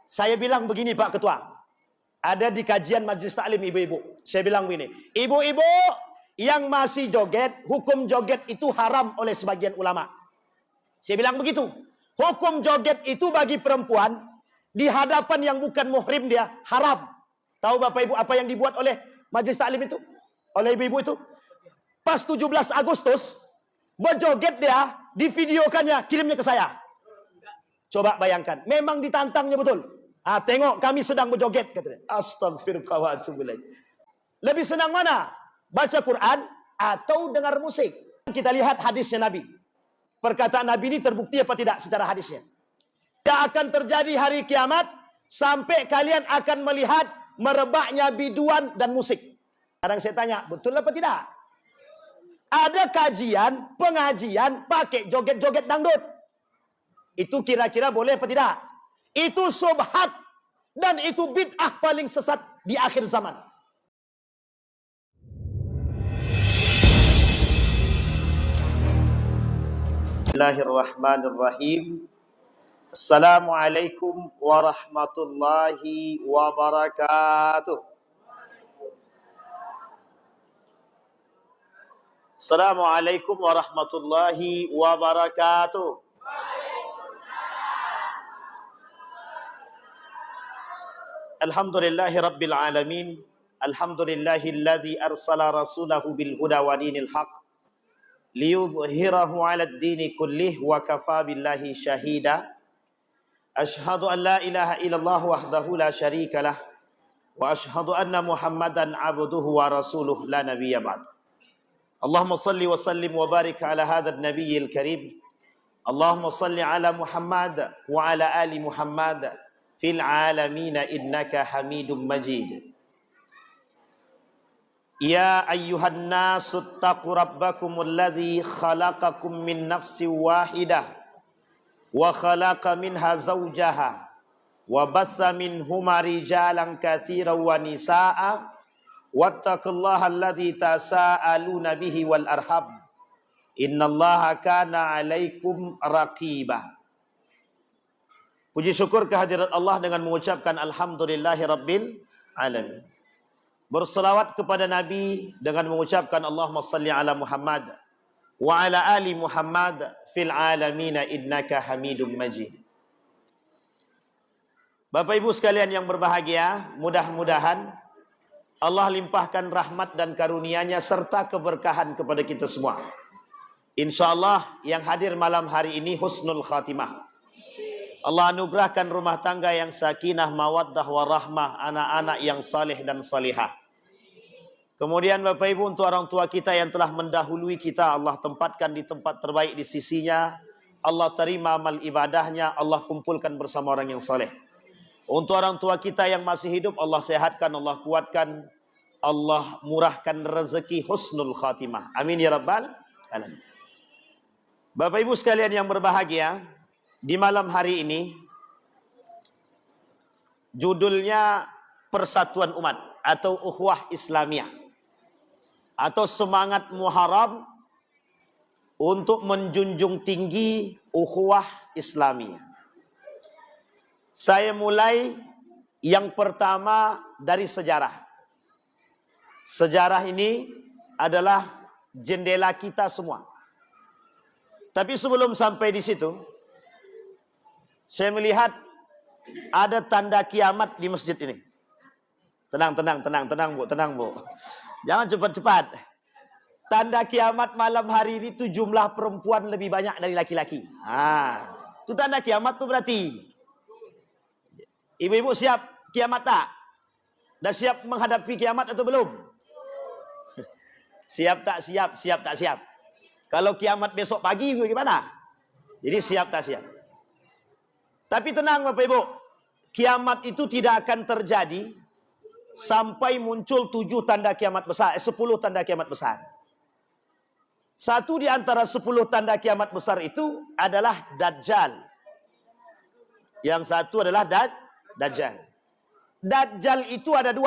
Saya bilang begini Pak Ketua, ada di kajian Majlis Taklim ibu-ibu. Saya bilang begini, ibu-ibu yang masih joget, hukum joget itu haram oleh sebagian ulama. Saya bilang begitu. Hukum joget itu bagi perempuan di hadapan yang bukan muhrim dia haram. Tahu Bapak Ibu apa yang dibuat oleh Majlis Taklim itu? Oleh ibu-ibu itu? Pas 17 Agustus berjoget dia, divideokannya, kirimnya ke saya. Coba bayangkan, memang ditantangnya betul. Tengok kami sedang berjoget katanya. Astagfirullah wa atubu ilaih. Lebih senang mana? Baca Quran atau dengar musik? Kita lihat hadisnya Nabi. Perkataan Nabi ini terbukti apa tidak secara hadisnya? Tidak akan terjadi hari kiamat sampai kalian akan melihat merebaknya biduan dan musik. Sekarang saya tanya, betul apa tidak? Ada kajian, pengajian pakai joget-joget dangdut. Itu kira-kira boleh apa tidak? Itu subhat dan itu bid'ah paling sesat di akhir zaman. Bismillahirrahmanirrahim. Assalamualaikum warahmatullahi wabarakatuh. Assalamualaikum warahmatullahi wabarakatuh. Alhamdulillahi rabbil alamin. Alhamdulillahilladzi arsala rasulahu bil huda wa dinil haq liyudhhirahu 'alad dini kullih wa kafa billahi syahida. Ashhadu an la ilaha illallah wahdahu la syarika lah wa ashhadu anna Muhammadan 'abduhu wa rasuluh la nabiyya ba'd. Allahumma salli wa sallim wa barik ala hadzal nabiyyil karim. Allahumma salli ala Muhammad wa ala ali Muhammad fil alamin innaka Hamidum Majid. Ya ayyuhan nasu taqu rabbakumul ladzi khalaqakum min nafsin wahidah wa khalaqa minha zawjaha wa batha minhuma rijalan katsiran wa nisaa'a wattaqullaha alladzi tasaaluna bihi wal arham innallaha kana 'alaikum raqiba. Puji syukur kehadirat Allah dengan mengucapkan alhamdulillahi rabbil alamin. Berselawat kepada Nabi dengan mengucapkan Allahumma salli ala Muhammad wa ala ali Muhammad fil alamin innaka Hamidum Majid. Bapak Ibu sekalian yang berbahagia, mudah-mudahan Allah limpahkan rahmat dan karunia-Nya serta keberkahan kepada kita semua. Insyaallah yang hadir malam hari ini husnul khatimah. Allah anugerahkan rumah tangga yang sakinah, mawaddah, warahmah, anak-anak yang saleh dan salihah. Kemudian Bapak Ibu untuk orang tua kita yang telah mendahului kita, Allah tempatkan di tempat terbaik di sisinya. Allah terima amal ibadahnya, Allah kumpulkan bersama orang yang saleh. Untuk orang tua kita yang masih hidup, Allah sehatkan, Allah kuatkan, Allah murahkan rezeki husnul khatimah. Amin ya rabbal alamin. Bapak Ibu sekalian yang berbahagia, di malam hari ini judulnya Persatuan Umat atau Ukhuwah Islamiyah atau semangat Muharram untuk menjunjung tinggi ukhuwah Islamiyah. Saya mulai yang pertama dari sejarah. Sejarah ini adalah jendela kita semua. Tapi sebelum sampai di situ, saya melihat ada tanda kiamat di masjid ini. Tenang Bu. Jangan cepat-cepat. Tanda kiamat malam hari ini itu jumlah perempuan lebih banyak dari laki-laki. Itu tanda kiamat tuh berarti. Ibu-ibu siap kiamat tak? Dah siap menghadapi kiamat atau belum? Siap tak siap? Siap tak siap? Kalau kiamat besok pagi bagaimana? Jadi siap tak siap? Tapi tenang Bapak Ibu, kiamat itu tidak akan terjadi sampai muncul 7 tanda kiamat besar, 10 tanda kiamat besar. Satu di antara 10 tanda kiamat besar itu adalah Dajjal. Yang satu adalah Dajjal. Dajjal itu ada 2.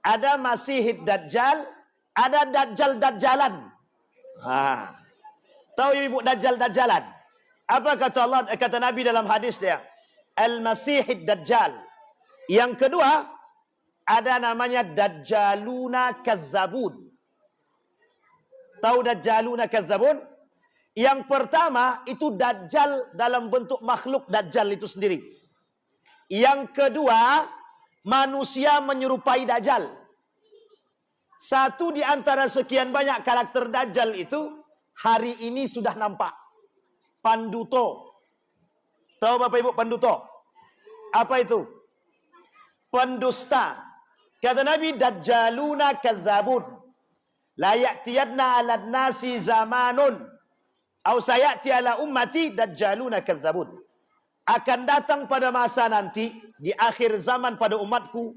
Ada Masihid Dajjal, ada Dajjal-Dajjalan. Tahu Ibu Dajjal-Dajjalan? Apa kata Allah, kata Nabi dalam hadis dia? Al-Masihid Dajjal. Yang kedua, ada namanya Dajjaluna Kazzabun. Tahu Dajjaluna Kazzabun? Yang pertama, itu Dajjal dalam bentuk makhluk Dajjal itu sendiri. Yang kedua, manusia menyerupai Dajjal. Satu di antara sekian banyak karakter Dajjal itu, hari ini sudah nampak. Panduto. Tahu Bapak Ibu Panduto? Apa itu? Pendusta. Kata Nabi, Dajjaluna Kazzabun. La ya'tiyanna 'alan nasi zamanun au sayati ala ummati dajjaluna kazzabun. Akan datang pada masa nanti di akhir zaman pada umatku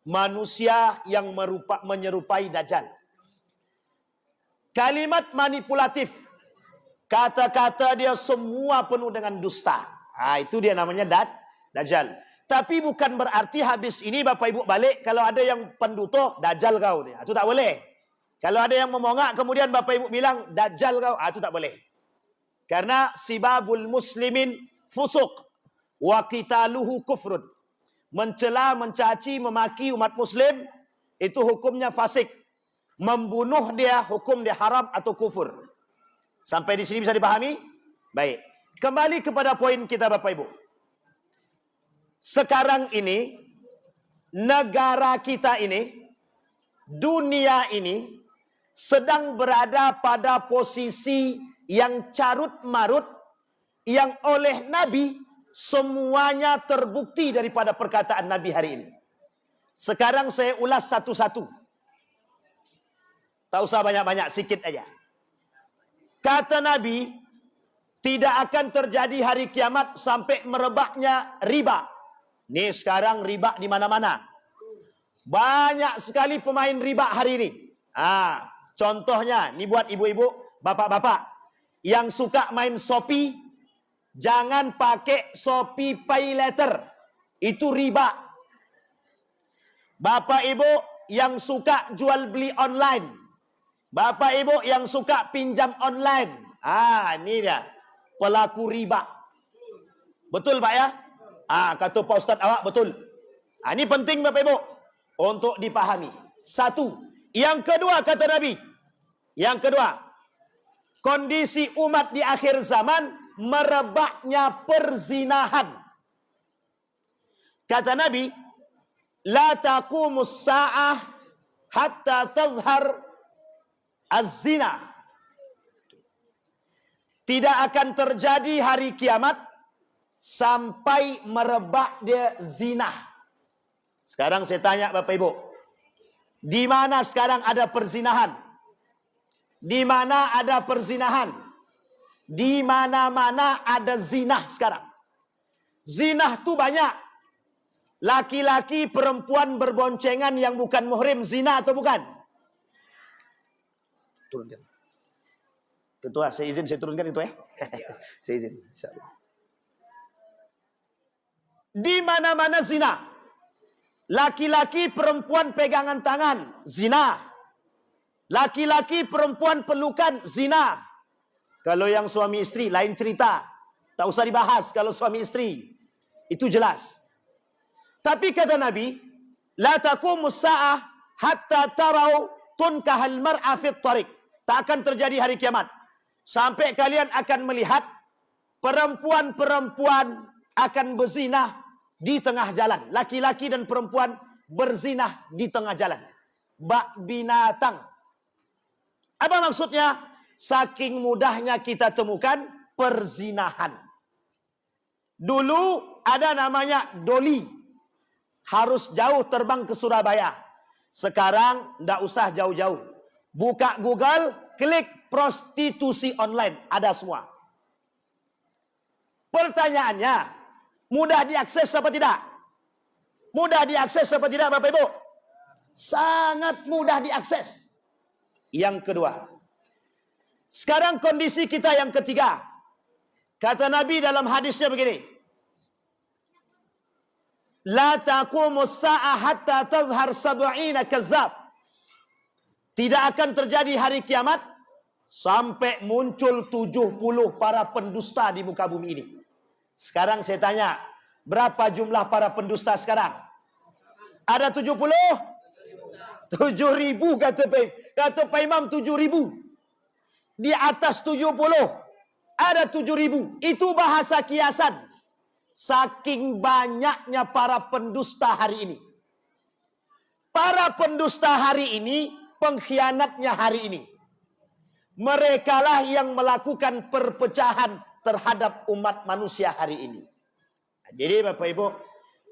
manusia yang menyerupai Dajjal. Kalimat manipulatif. Kata-kata dia semua penuh dengan dusta. Itu dia namanya Dajjal. Tapi bukan berarti habis ini Bapak Ibu balik kalau ada yang penduto Dajjal kau dia. Itu tak boleh. Kalau ada yang memongak kemudian Bapak Ibu bilang Dajjal kau, itu tak boleh. Karena sibabul muslimin fusuk wa qitaluhu kufrun. Mencela, mencaci, memaki umat muslim itu hukumnya fasik. Membunuh dia hukum dia haram atau kufur. Sampai di sini bisa dipahami? Baik. Kembali kepada poin kita Bapak Ibu. Sekarang ini negara kita ini, dunia ini sedang berada pada posisi yang carut marut, yang oleh Nabi semuanya terbukti daripada perkataan Nabi hari ini. Sekarang saya ulas satu-satu. Tak usah banyak-banyak, sikit aja. Kata Nabi, tidak akan terjadi hari kiamat sampai merebaknya riba. Nih sekarang riba di mana-mana. Banyak sekali pemain riba hari ini. Contohnya, ini buat ibu-ibu, bapak-bapak yang suka main Shopee, jangan pakai Shopee Pay Later. Itu riba. Bapak ibu yang suka jual beli online, bapak ibu yang suka pinjam online, ini dia pelaku riba. Betul Pak ya? Kata Pak Ustaz awak betul. Ini penting Bapak Ibu untuk dipahami. Satu. Yang kedua kata Nabi. Yang kedua, kondisi umat di akhir zaman merebaknya perzinahan. Kata Nabi, la taqumus sa'ah hatta tazhar az-zina. Tidak akan terjadi hari kiamat sampai merebak dia zina. Sekarang saya tanya Bapak Ibu, di mana sekarang ada perzinahan? Di mana ada perzinahan? Di mana-mana ada zina sekarang. Zina tu banyak. Laki-laki perempuan berboncengan yang bukan muhrim zina atau bukan? Turunkan. Ketua, saya izin saya turunkan itu ya. Saya izin, insyaallah. Di mana-mana zina. Laki-laki perempuan pegangan tangan, zina. Laki-laki perempuan pelukan, zina. Kalau yang suami istri lain cerita. Tak usah dibahas kalau suami istri. Itu jelas. Tapi kata Nabi, la taqumus sa'ah hatta tarau tunkahal mar'a fit tariq. Tak akan terjadi hari kiamat sampai kalian akan melihat perempuan-perempuan akan berzina di tengah jalan. Laki-laki dan perempuan berzina di tengah jalan. Bak binatang. Apa maksudnya? Saking mudahnya kita temukan perzinahan. Dulu ada namanya doli. Harus jauh terbang ke Surabaya. Sekarang tidak usah jauh-jauh. Buka Google, klik prostitusi online. Ada semua. Pertanyaannya, mudah diakses apa tidak? Mudah diakses apa tidak Bapak Ibu? Sangat mudah diakses. Yang kedua, sekarang kondisi kita yang ketiga. Kata Nabi dalam hadisnya begini, la taqumus sa'ah hatta tazhar sab'ina kazzab. Tidak akan terjadi hari kiamat sampai muncul 70 para pendusta di muka bumi ini. Sekarang saya tanya, Berapa jumlah para pendusta sekarang? Ada 7.000 kata Pak Imam 7.000. Di atas 70 ada 7.000. Itu bahasa kiasan. Saking banyaknya para pendusta hari ini. Para pendusta hari ini, pengkhianatnya hari ini. Merekalah yang melakukan perpecahan terhadap umat manusia hari ini. Jadi Bapak Ibu,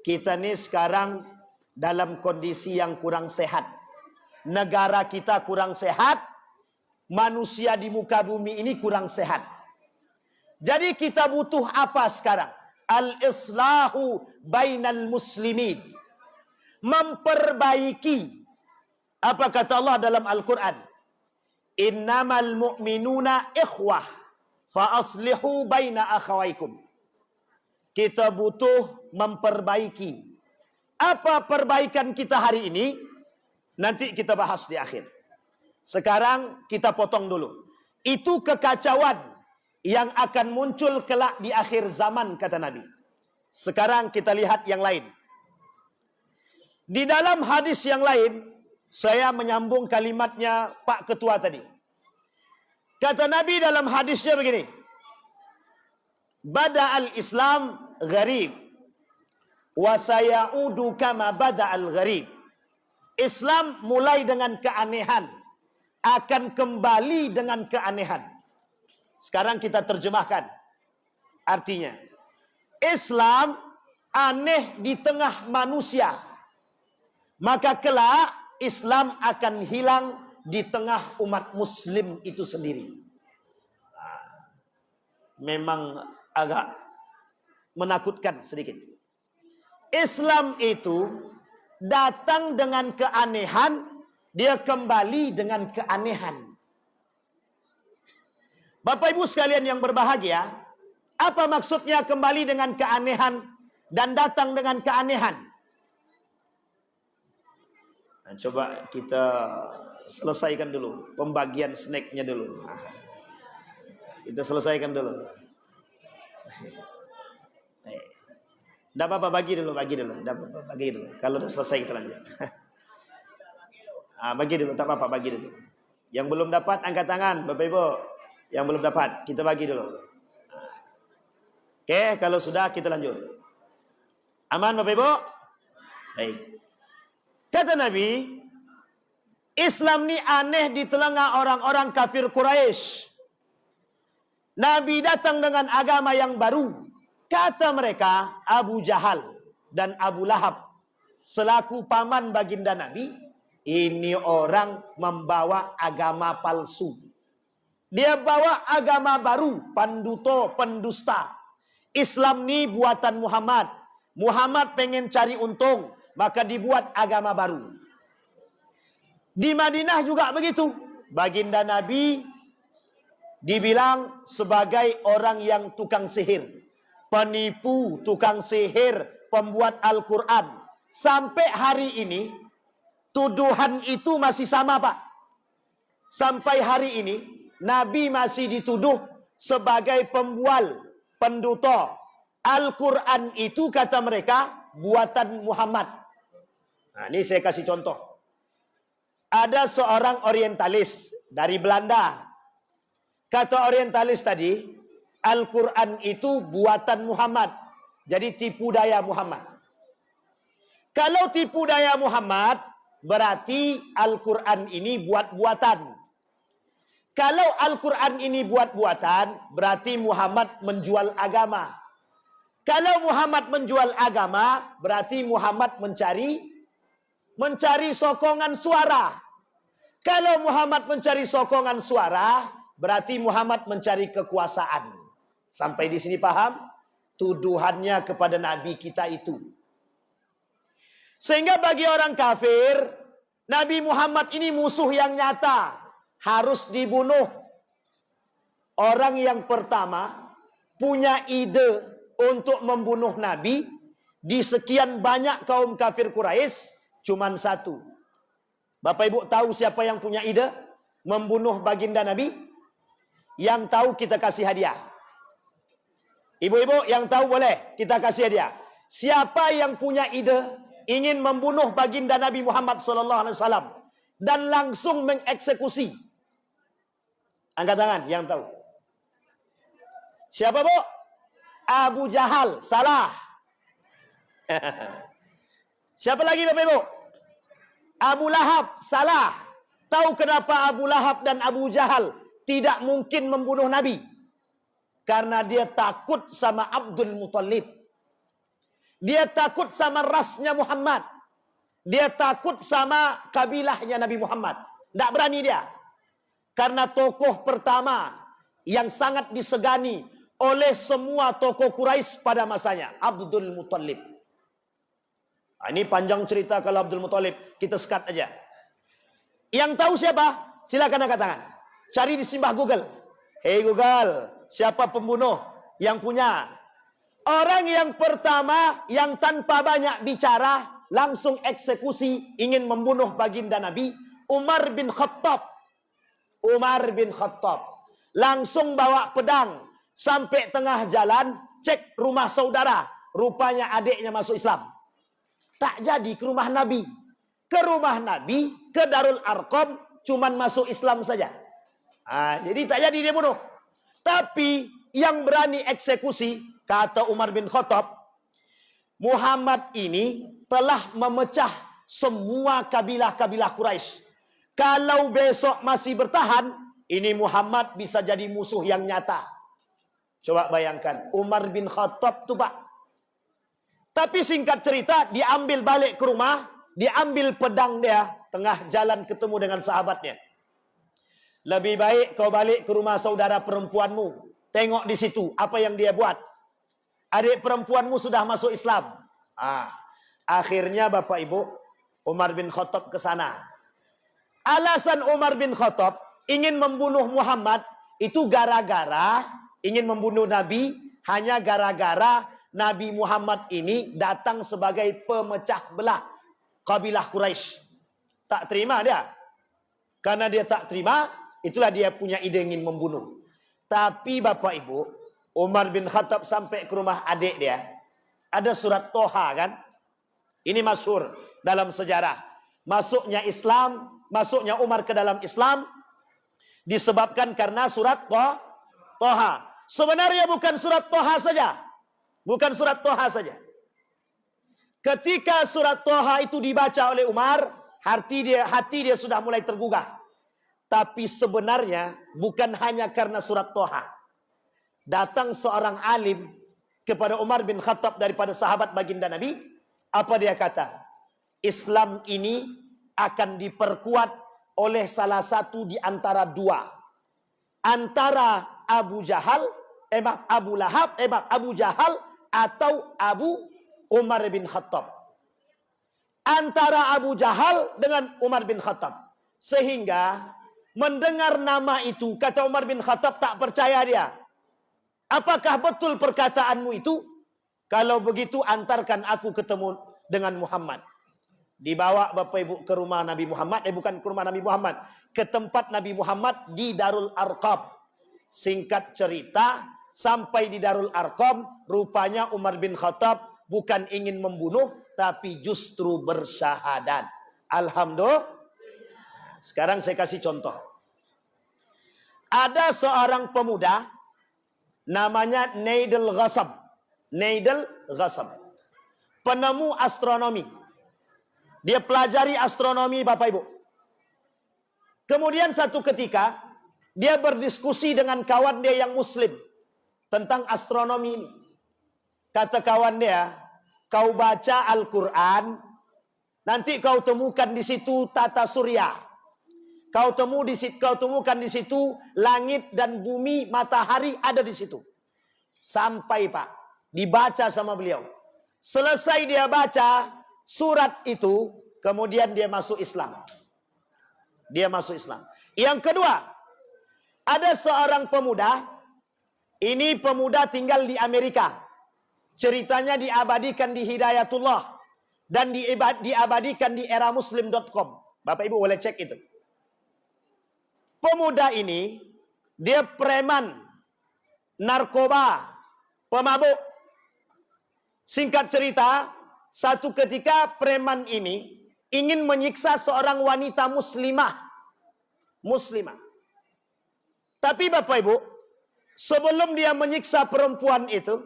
kita ni sekarang dalam kondisi yang kurang sehat. Negara kita kurang sehat. Manusia di muka bumi ini kurang sehat. Jadi kita butuh apa sekarang? Al-islahu bainal muslimin. Memperbaiki. Apa kata Allah dalam Al-Quran? Innamal mu'minuna ikhwah. Fa aslihu baina akhawaikum. Kita butuh memperbaiki. Apa perbaikan kita hari ini? Nanti kita bahas di akhir. Sekarang kita potong dulu. Itu kekacauan yang akan muncul kelak di akhir zaman, kata Nabi. Sekarang kita lihat yang lain. Di dalam hadis yang lain, saya menyambung kalimatnya Pak Ketua tadi. Kata Nabi dalam hadisnya begini. Bada'al Islam gharib. Wa sayaudu kama bada'al gharib. Islam mulai dengan keanehan. Akan kembali dengan keanehan. Sekarang kita terjemahkan. Artinya, Islam aneh di tengah manusia. Maka kelak Islam akan hilang di tengah umat muslim itu sendiri. Memang agak menakutkan sedikit. Islam itu datang dengan keanehan, dia kembali dengan keanehan. Bapak Ibu sekalian yang berbahagia, apa maksudnya kembali dengan keanehan dan datang dengan keanehan? Nah, coba kita selesaikan dulu pembagian snacknya dulu. Kita selesaikan dulu. Tidak apa-apa, bagi dulu. Bagi dulu. Kalau sudah selesai kita lanjut. Bagi dulu, tak apa-apa, bagi dulu. Yang belum dapat angkat tangan, Bapak Ibu. Yang belum dapat, kita bagi dulu. Oke, kalau sudah kita lanjut. Aman Bapak Ibu? Baik. Kata Nabi, Islam ni aneh di telinga orang-orang kafir Quraisy. Nabi datang dengan agama yang baru. Kata mereka, Abu Jahal dan Abu Lahab selaku paman baginda Nabi, ini orang membawa agama palsu. Dia bawa agama baru, panduto, pendusta. Islam ni buatan Muhammad. Muhammad pengen cari untung, maka dibuat agama baru. Di Madinah juga begitu. Baginda Nabi dibilang sebagai orang yang tukang sihir, penipu, tukang sihir, pembuat Al-Quran. Sampai hari ini, tuduhan itu masih sama, Pak. Sampai hari ini, Nabi masih dituduh sebagai pembual, penduta. Al-Quran itu kata mereka buatan Muhammad. Nah, ini saya kasih contoh. Ada seorang orientalis dari Belanda. Kata orientalis tadi, Al-Quran itu buatan Muhammad. Jadi tipu daya Muhammad. Kalau tipu daya Muhammad, berarti Al-Quran ini buat-buatan. Kalau Al-Quran ini buat-buatan, berarti Muhammad menjual agama. Kalau Muhammad menjual agama, berarti Muhammad mencari sokongan suara. Kalau Muhammad mencari sokongan suara, berarti Muhammad mencari kekuasaan. Sampai di sini paham? Tuduhannya kepada Nabi kita itu. Sehingga bagi orang kafir, Nabi Muhammad ini musuh yang nyata. Harus dibunuh. Orang yang pertama punya ide untuk membunuh Nabi di sekian banyak kaum kafir Quraisy cuman satu. Bapak Ibu tahu siapa yang punya ide membunuh baginda Nabi? Yang tahu kita kasih hadiah. Ibu-ibu yang tahu boleh kita kasih hadiah. siapa yang punya ide ingin membunuh baginda Nabi Muhammad SAW dan langsung mengeksekusi? Angkat tangan yang tahu. Siapa, Bu? Abu Jahal. Salah. Siapa lagi, Bapak Ibu? Abu Lahab. Salah. Tahu kenapa Abu Lahab dan Abu Jahal tidak mungkin membunuh Nabi? Karena dia takut sama Abdul Muthalib. Dia takut sama rasnya Muhammad. Dia takut sama kabilahnya Nabi Muhammad. Tidak berani dia. Karena tokoh pertama yang sangat disegani oleh semua tokoh Quraisy pada masanya, Abdul Muthalib. Nah, ini panjang cerita kalau Abdul Muthalib. Kita sekat aja. Yang tahu siapa? Silakan angkat tangan. Cari di simbah Google. Hey Google, siapa pembunuh yang punya? Orang yang pertama yang tanpa banyak bicara langsung eksekusi ingin membunuh baginda Nabi, Umar bin Khattab. Umar bin Khattab langsung bawa pedang sampai tengah jalan, cek rumah saudara, rupanya adiknya masuk Islam. Tak jadi ke rumah Nabi. Ke rumah Nabi, ke Darul Arqam, cuman masuk Islam saja. Jadi tak jadi dia bunuh. Tapi yang berani eksekusi, kata Umar bin Khattab, Muhammad ini telah memecah semua kabilah-kabilah Quraisy. Kalau besok masih bertahan, ini Muhammad bisa jadi musuh yang nyata. Coba bayangkan, Umar bin Khattab tuh Pak. Tapi singkat cerita, diambil balik ke rumah, diambil pedang dia, tengah jalan ketemu dengan sahabatnya. Lebih baik kau balik ke rumah saudara perempuanmu. Tengok di situ, apa yang dia buat. Adik perempuanmu sudah masuk Islam. Akhirnya Bapak Ibu, Umar bin Khattab ke sana. Alasan Umar bin Khattab ingin membunuh Muhammad, itu gara-gara ingin membunuh Nabi, hanya gara-gara Nabi Muhammad ini datang sebagai pemecah belah kabilah Quraisy. Tak terima dia. Karena dia tak terima, itulah dia punya ide ingin membunuh. Tapi Bapak Ibu, Umar bin Khattab sampai ke rumah adik dia. Ada surat Toha kan? Ini masyhur dalam sejarah. Masuknya Islam, masuknya Umar ke dalam Islam disebabkan karena surat Toha. Sebenarnya bukan surat Toha saja. Bukan surat Toha saja. Ketika surat Toha itu dibaca oleh Umar, hati dia sudah mulai tergugah. Tapi sebenarnya bukan hanya karena surat Toha. Datang seorang alim kepada Umar bin Khattab daripada sahabat baginda Nabi. Apa dia kata? Islam ini akan diperkuat oleh salah satu di antara dua. Antara Abu Jahal atau Abu Umar bin Khattab. Antara Abu Jahal dengan Umar bin Khattab. Sehingga mendengar nama itu, kata Umar bin Khattab tak percaya dia. Apakah betul perkataanmu itu? Kalau begitu antarkan aku ketemu dengan Muhammad. Dibawa Bapak Ibu ke rumah Nabi Muhammad. Bukan ke rumah Nabi Muhammad. Ke tempat Nabi Muhammad di Darul Arqam. Singkat cerita, sampai di Darul Arqam, rupanya Umar bin Khattab bukan ingin membunuh, tapi justru bersyahadat. Alhamdulillah. Sekarang saya kasih contoh. Ada seorang pemuda, namanya Neidel Ghassab. Neidel Ghassab. Penemu astronomi. Dia pelajari astronomi Bapak Ibu. Kemudian satu ketika, dia berdiskusi dengan kawan dia yang muslim tentang astronomi ini. Kata kawan dia, kau baca Al-Quran, nanti kau temukan di situ tata surya. Kau temukan di situ langit dan bumi, matahari ada di situ. Sampai Pak, dibaca sama beliau. Selesai dia baca surat itu, kemudian dia masuk Islam. Dia masuk Islam. Yang kedua, ada seorang pemuda, ini pemuda tinggal di Amerika. Ceritanya diabadikan di Hidayatullah dan diabadikan di eramuslim.com. Bapak Ibu boleh cek itu. Pemuda ini, dia preman, narkoba, pemabuk. Singkat cerita, satu ketika preman ini ingin menyiksa seorang wanita muslimah. Tapi Bapak Ibu, sebelum dia menyiksa perempuan itu,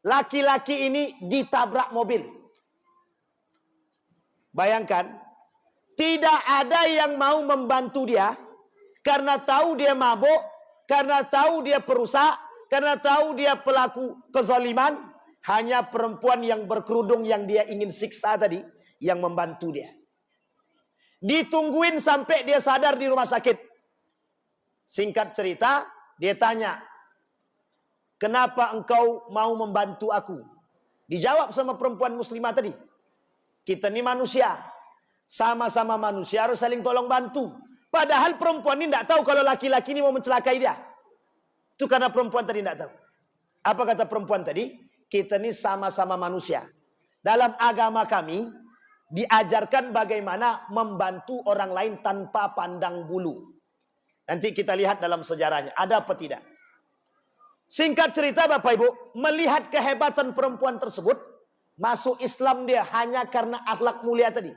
laki-laki ini ditabrak mobil. Bayangkan, tidak ada yang mau membantu dia karena tahu dia mabuk, karena tahu dia perusak, karena tahu dia pelaku kezaliman. Hanya perempuan yang berkerudung yang dia ingin siksa tadi yang membantu dia. Ditungguin sampai dia sadar di rumah sakit. Singkat cerita, dia tanya, kenapa engkau mau membantu aku? Dijawab sama perempuan muslimah tadi, kita ini manusia, sama-sama manusia harus saling tolong bantu. Padahal perempuan ini tidak tahu kalau laki-laki ini mau mencelakai dia. Itu karena perempuan tadi tidak tahu. Apa kata perempuan tadi? Kita ini sama-sama manusia. Dalam agama kami diajarkan bagaimana membantu orang lain tanpa pandang bulu. Nanti kita lihat dalam sejarahnya, ada apa tidak. Singkat cerita Bapak Ibu, melihat kehebatan perempuan tersebut, masuk Islam dia hanya karena akhlak mulia tadi.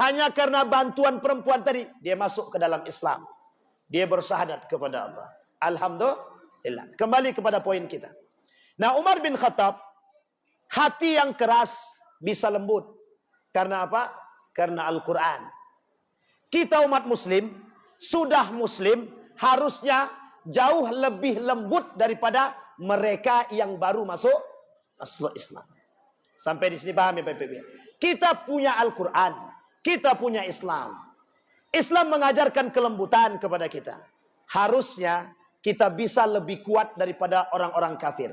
Hanya karena bantuan perempuan tadi, dia masuk ke dalam Islam. Dia bersyahadat kepada Allah. Alhamdulillah. Kembali kepada poin kita. Nah, Umar bin Khattab, hati yang keras bisa lembut. Karena apa? Karena Al-Quran. Kita umat muslim, sudah muslim, harusnya jauh lebih lembut daripada mereka yang baru masuk Islam. Sampai di sini paham ya Bapak Ibu? Kita punya Al-Quran, kita punya Islam. Islam mengajarkan kelembutan kepada kita. Harusnya kita bisa lebih kuat daripada orang-orang kafir.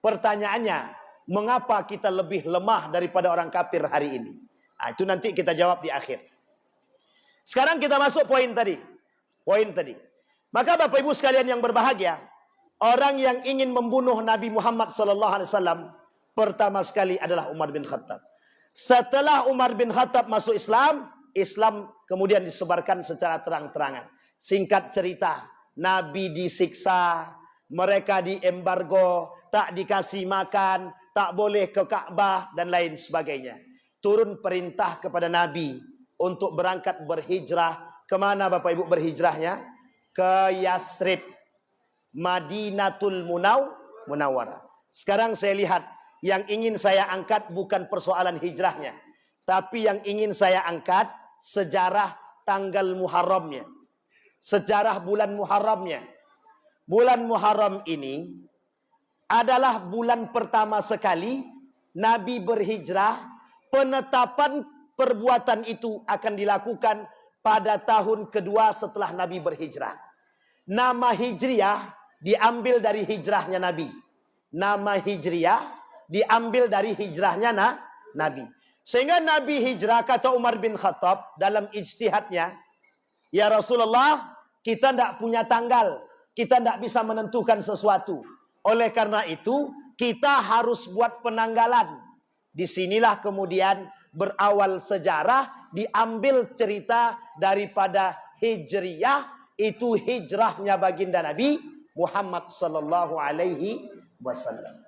Pertanyaannya, mengapa kita lebih lemah daripada orang kafir hari ini? Nah, itu nanti kita jawab di akhir. Sekarang kita masuk poin tadi. Maka Bapak Ibu sekalian yang berbahagia, orang yang ingin membunuh Nabi Muhammad SAW pertama sekali adalah Umar bin Khattab. Setelah Umar bin Khattab masuk Islam, Islam kemudian disebarkan secara terang-terangan. Singkat cerita, Nabi disiksa, mereka diembargo, tak dikasih makan, tak boleh ke Ka'bah dan lain sebagainya. Turun perintah kepada Nabi untuk berangkat berhijrah. Kemana Bapak Ibu berhijrahnya? Ke Yasrib, Madinatul Munawwarah. Sekarang saya lihat, yang ingin saya angkat bukan persoalan hijrahnya, tapi yang ingin saya angkat sejarah tanggal Muharramnya. Sejarah bulan Muharramnya. Bulan Muharram ini adalah bulan pertama sekali Nabi berhijrah. Penetapan perbuatan itu akan dilakukan pada tahun kedua setelah Nabi berhijrah. Nama Hijriyah diambil dari hijrahnya Nabi. Nama Hijriyah diambil dari hijrahnya Nabi. Sehingga Nabi hijrah, kata Umar bin Khattab dalam ijtihadnya, ya Rasulullah, kita tidak punya tanggal. Kita tidak bisa menentukan sesuatu. Oleh karena itu, kita harus buat penanggalan. Disinilah kemudian berawal sejarah, diambil cerita daripada Hijriyah, itu hijrahnya baginda Nabi Muhammad sallallahu alaihi wasallam.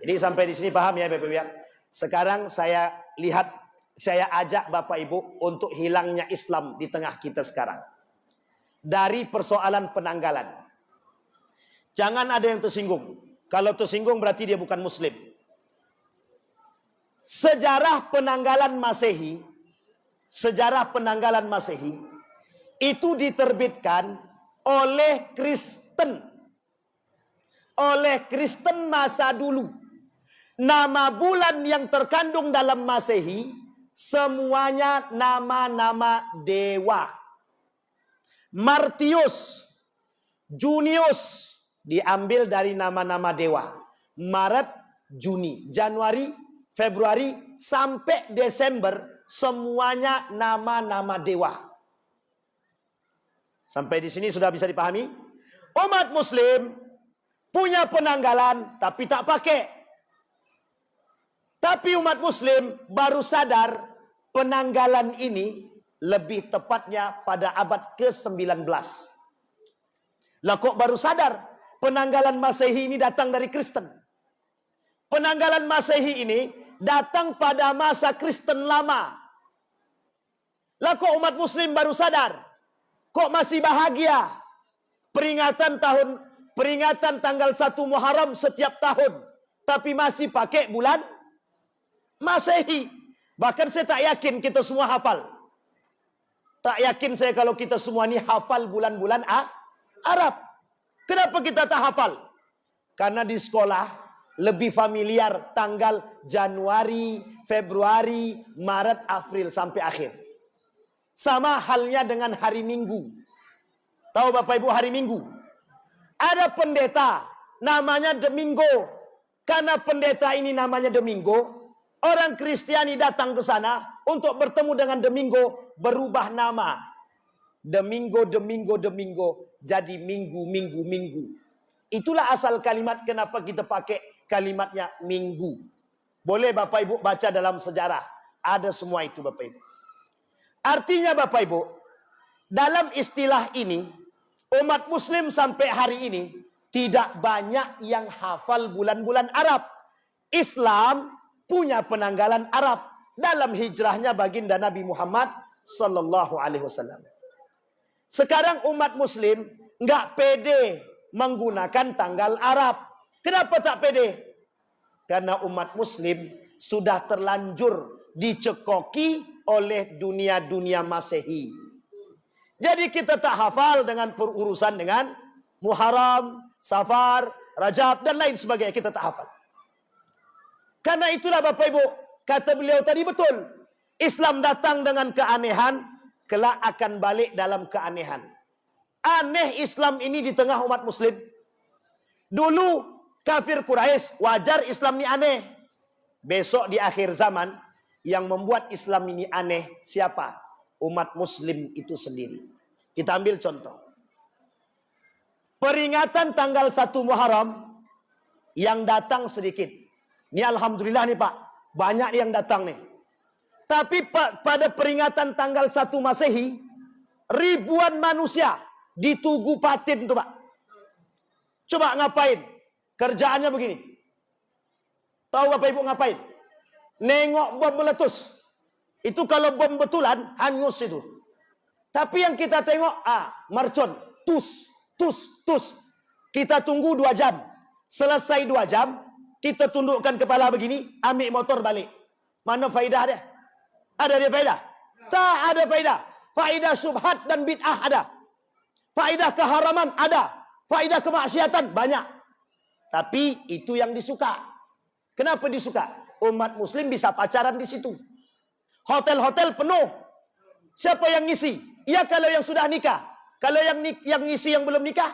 Jadi sampai di sini paham ya Bapak Ibu ya? Sekarang saya lihat, saya ajak Bapak Ibu untuk hilangnya Islam di tengah kita sekarang. Dari persoalan penanggalan. Jangan ada yang tersinggung. Kalau tersinggung berarti dia bukan muslim. Sejarah penanggalan Masehi itu diterbitkan oleh Kristen. Oleh Kristen masa dulu. Nama bulan yang terkandung dalam Masehi semuanya nama-nama dewa. Martius, Junius diambil dari nama-nama dewa. Maret, Juni, Januari, Februari sampai Desember semuanya nama-nama dewa. Sampai di sini sudah bisa dipahami? Umat muslim punya penanggalan tapi tak pakai. Tapi umat muslim baru sadar penanggalan ini lebih tepatnya pada abad ke-19. Lah kok baru sadar penanggalan Masehi ini datang dari Kristen? penanggalan Masehi ini datang pada masa Kristen lama. Lah kok umat muslim baru sadar? Kok masih bahagia? Peringatan tanggal 1 Muharram setiap tahun, tapi masih pakai bulan Masehi. Bahkan saya tak yakin kita semua hafal. Tak yakin saya kalau kita semua ni hafal bulan-bulan Arab. Kenapa kita tak hafal? Karena di sekolah lebih familiar tanggal Januari, Februari, Maret, April sampai akhir. Sama halnya dengan hari Minggu. Tahu Bapak Ibu hari Minggu? Ada pendeta namanya Domingo. Karena pendeta ini namanya Domingo, orang Kristiani datang ke sana untuk bertemu dengan Domingo, berubah nama. Domingo jadi minggu. Itulah asal kalimat kenapa kita pakai kalimatnya minggu. Boleh Bapak Ibu baca dalam sejarah. Ada semua itu Bapak Ibu. Artinya Bapak Ibu, dalam istilah ini, umat muslim sampai hari ini tidak banyak yang hafal bulan-bulan Arab. Islam punya penanggalan Arab dalam hijrahnya baginda Nabi Muhammad sallallahu alaihi wasallam. Sekarang umat muslim nggak pede menggunakan tanggal Arab. Kenapa tak pede? Karena umat muslim sudah terlanjur dicekoki oleh dunia Masehi. Jadi kita tak hafal dengan perurusan dengan Muharram, Safar, Rajab dan lain sebagainya, kita tak hafal. Karena itulah Bapak Ibu, kata beliau tadi betul. Islam datang dengan keanehan, kelak akan balik dalam keanehan. Aneh Islam ini di tengah umat muslim. Dulu kafir Quraisy wajar Islam ini aneh. Besok di akhir zaman yang membuat Islam ini aneh siapa? Umat muslim itu sendiri. Kita ambil contoh. Peringatan tanggal 1 Muharram yang datang sedikit. Ini alhamdulillah nih Pak, banyak yang datang nih. Tapi pada peringatan tanggal 1 Masehi, ribuan manusia di Tugu Patin tuh Pak. Coba ngapain? Kerjaannya begini. Tahu Bapak Ibu ngapain? Nengok bom meletus. Itu kalau bom betulan, hangus itu. Tapi yang kita tengok, mercon. Tus. Kita tunggu 2 jam. Selesai 2 jam, kita tundukkan kepala begini, ambil motor balik. Mana faedah dia? Ada dia faedah? Tak ada faedah. Faedah syubhat dan bid'ah ada. Faedah keharaman ada. Faedah kemaksiatan banyak. Tapi itu yang disuka. Kenapa disuka? Umat muslim bisa pacaran di situ. Hotel-hotel penuh. Siapa yang ngisi? Ya kalau yang sudah nikah. Kalau yang ngisi yang belum nikah,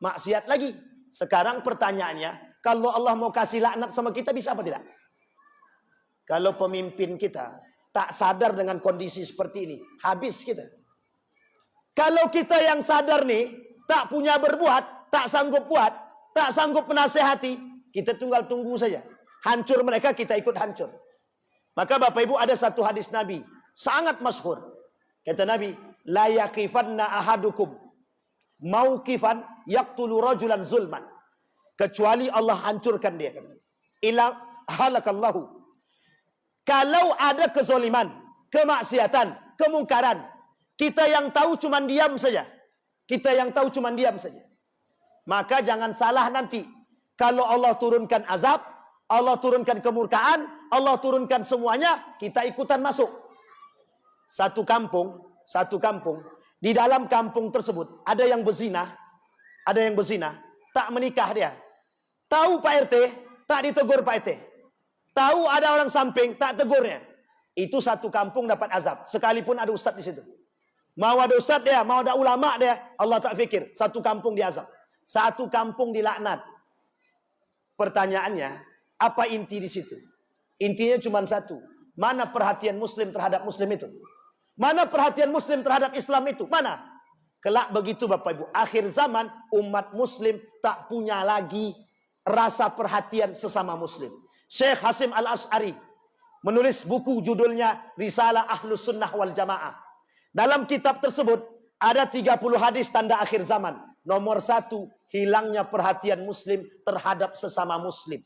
maksiat lagi. Sekarang pertanyaannya, kalau Allah mau kasih laknat sama kita, bisa apa tidak? Kalau pemimpin kita tak sadar dengan kondisi seperti ini, habis kita. Kalau kita yang sadar nih, tak punya berbuat, tak sanggup buat, tak sanggup menasehati, kita tinggal tunggu saja. Hancur mereka, kita ikut hancur. Maka Bapak Ibu ada satu hadis Nabi, sangat masyhur. Kata Nabi, la yaqifanna ahadukum mauqifan yaqtulu rajulan zulman. Kecuali Allah hancurkan dia. Ila halakallahu. Kalau ada kezoliman, kemaksiatan, kemungkaran, kita yang tahu cuman diam saja. Maka jangan salah nanti. Kalau Allah turunkan azab, Allah turunkan kemurkaan, Allah turunkan semuanya, kita ikutan masuk. Satu kampung, di dalam kampung tersebut ada yang berzina, tak menikah dia. Tahu Pak RT, tak ditegur Pak RT. Tahu ada orang samping, tak tegurnya. Itu satu kampung dapat azab, sekalipun ada ustaz di situ. Mau ada ustaz dia, mau ada ulama dia, Allah tak fikir, satu kampung diazab. Satu kampung dilaknat. Pertanyaannya, apa inti di situ? Intinya cuma satu. Mana perhatian muslim terhadap muslim itu? Mana perhatian muslim terhadap Islam itu? Mana? Kelak begitu Bapak Ibu. Akhir zaman umat muslim tak punya lagi rasa perhatian sesama muslim. Syekh Hasim Al-Asy'ari menulis buku judulnya Risalah Ahlus Sunnah wal Jamaah. Dalam kitab tersebut ada 30 hadis tanda akhir zaman. Nomor 1, hilangnya perhatian muslim terhadap sesama muslim.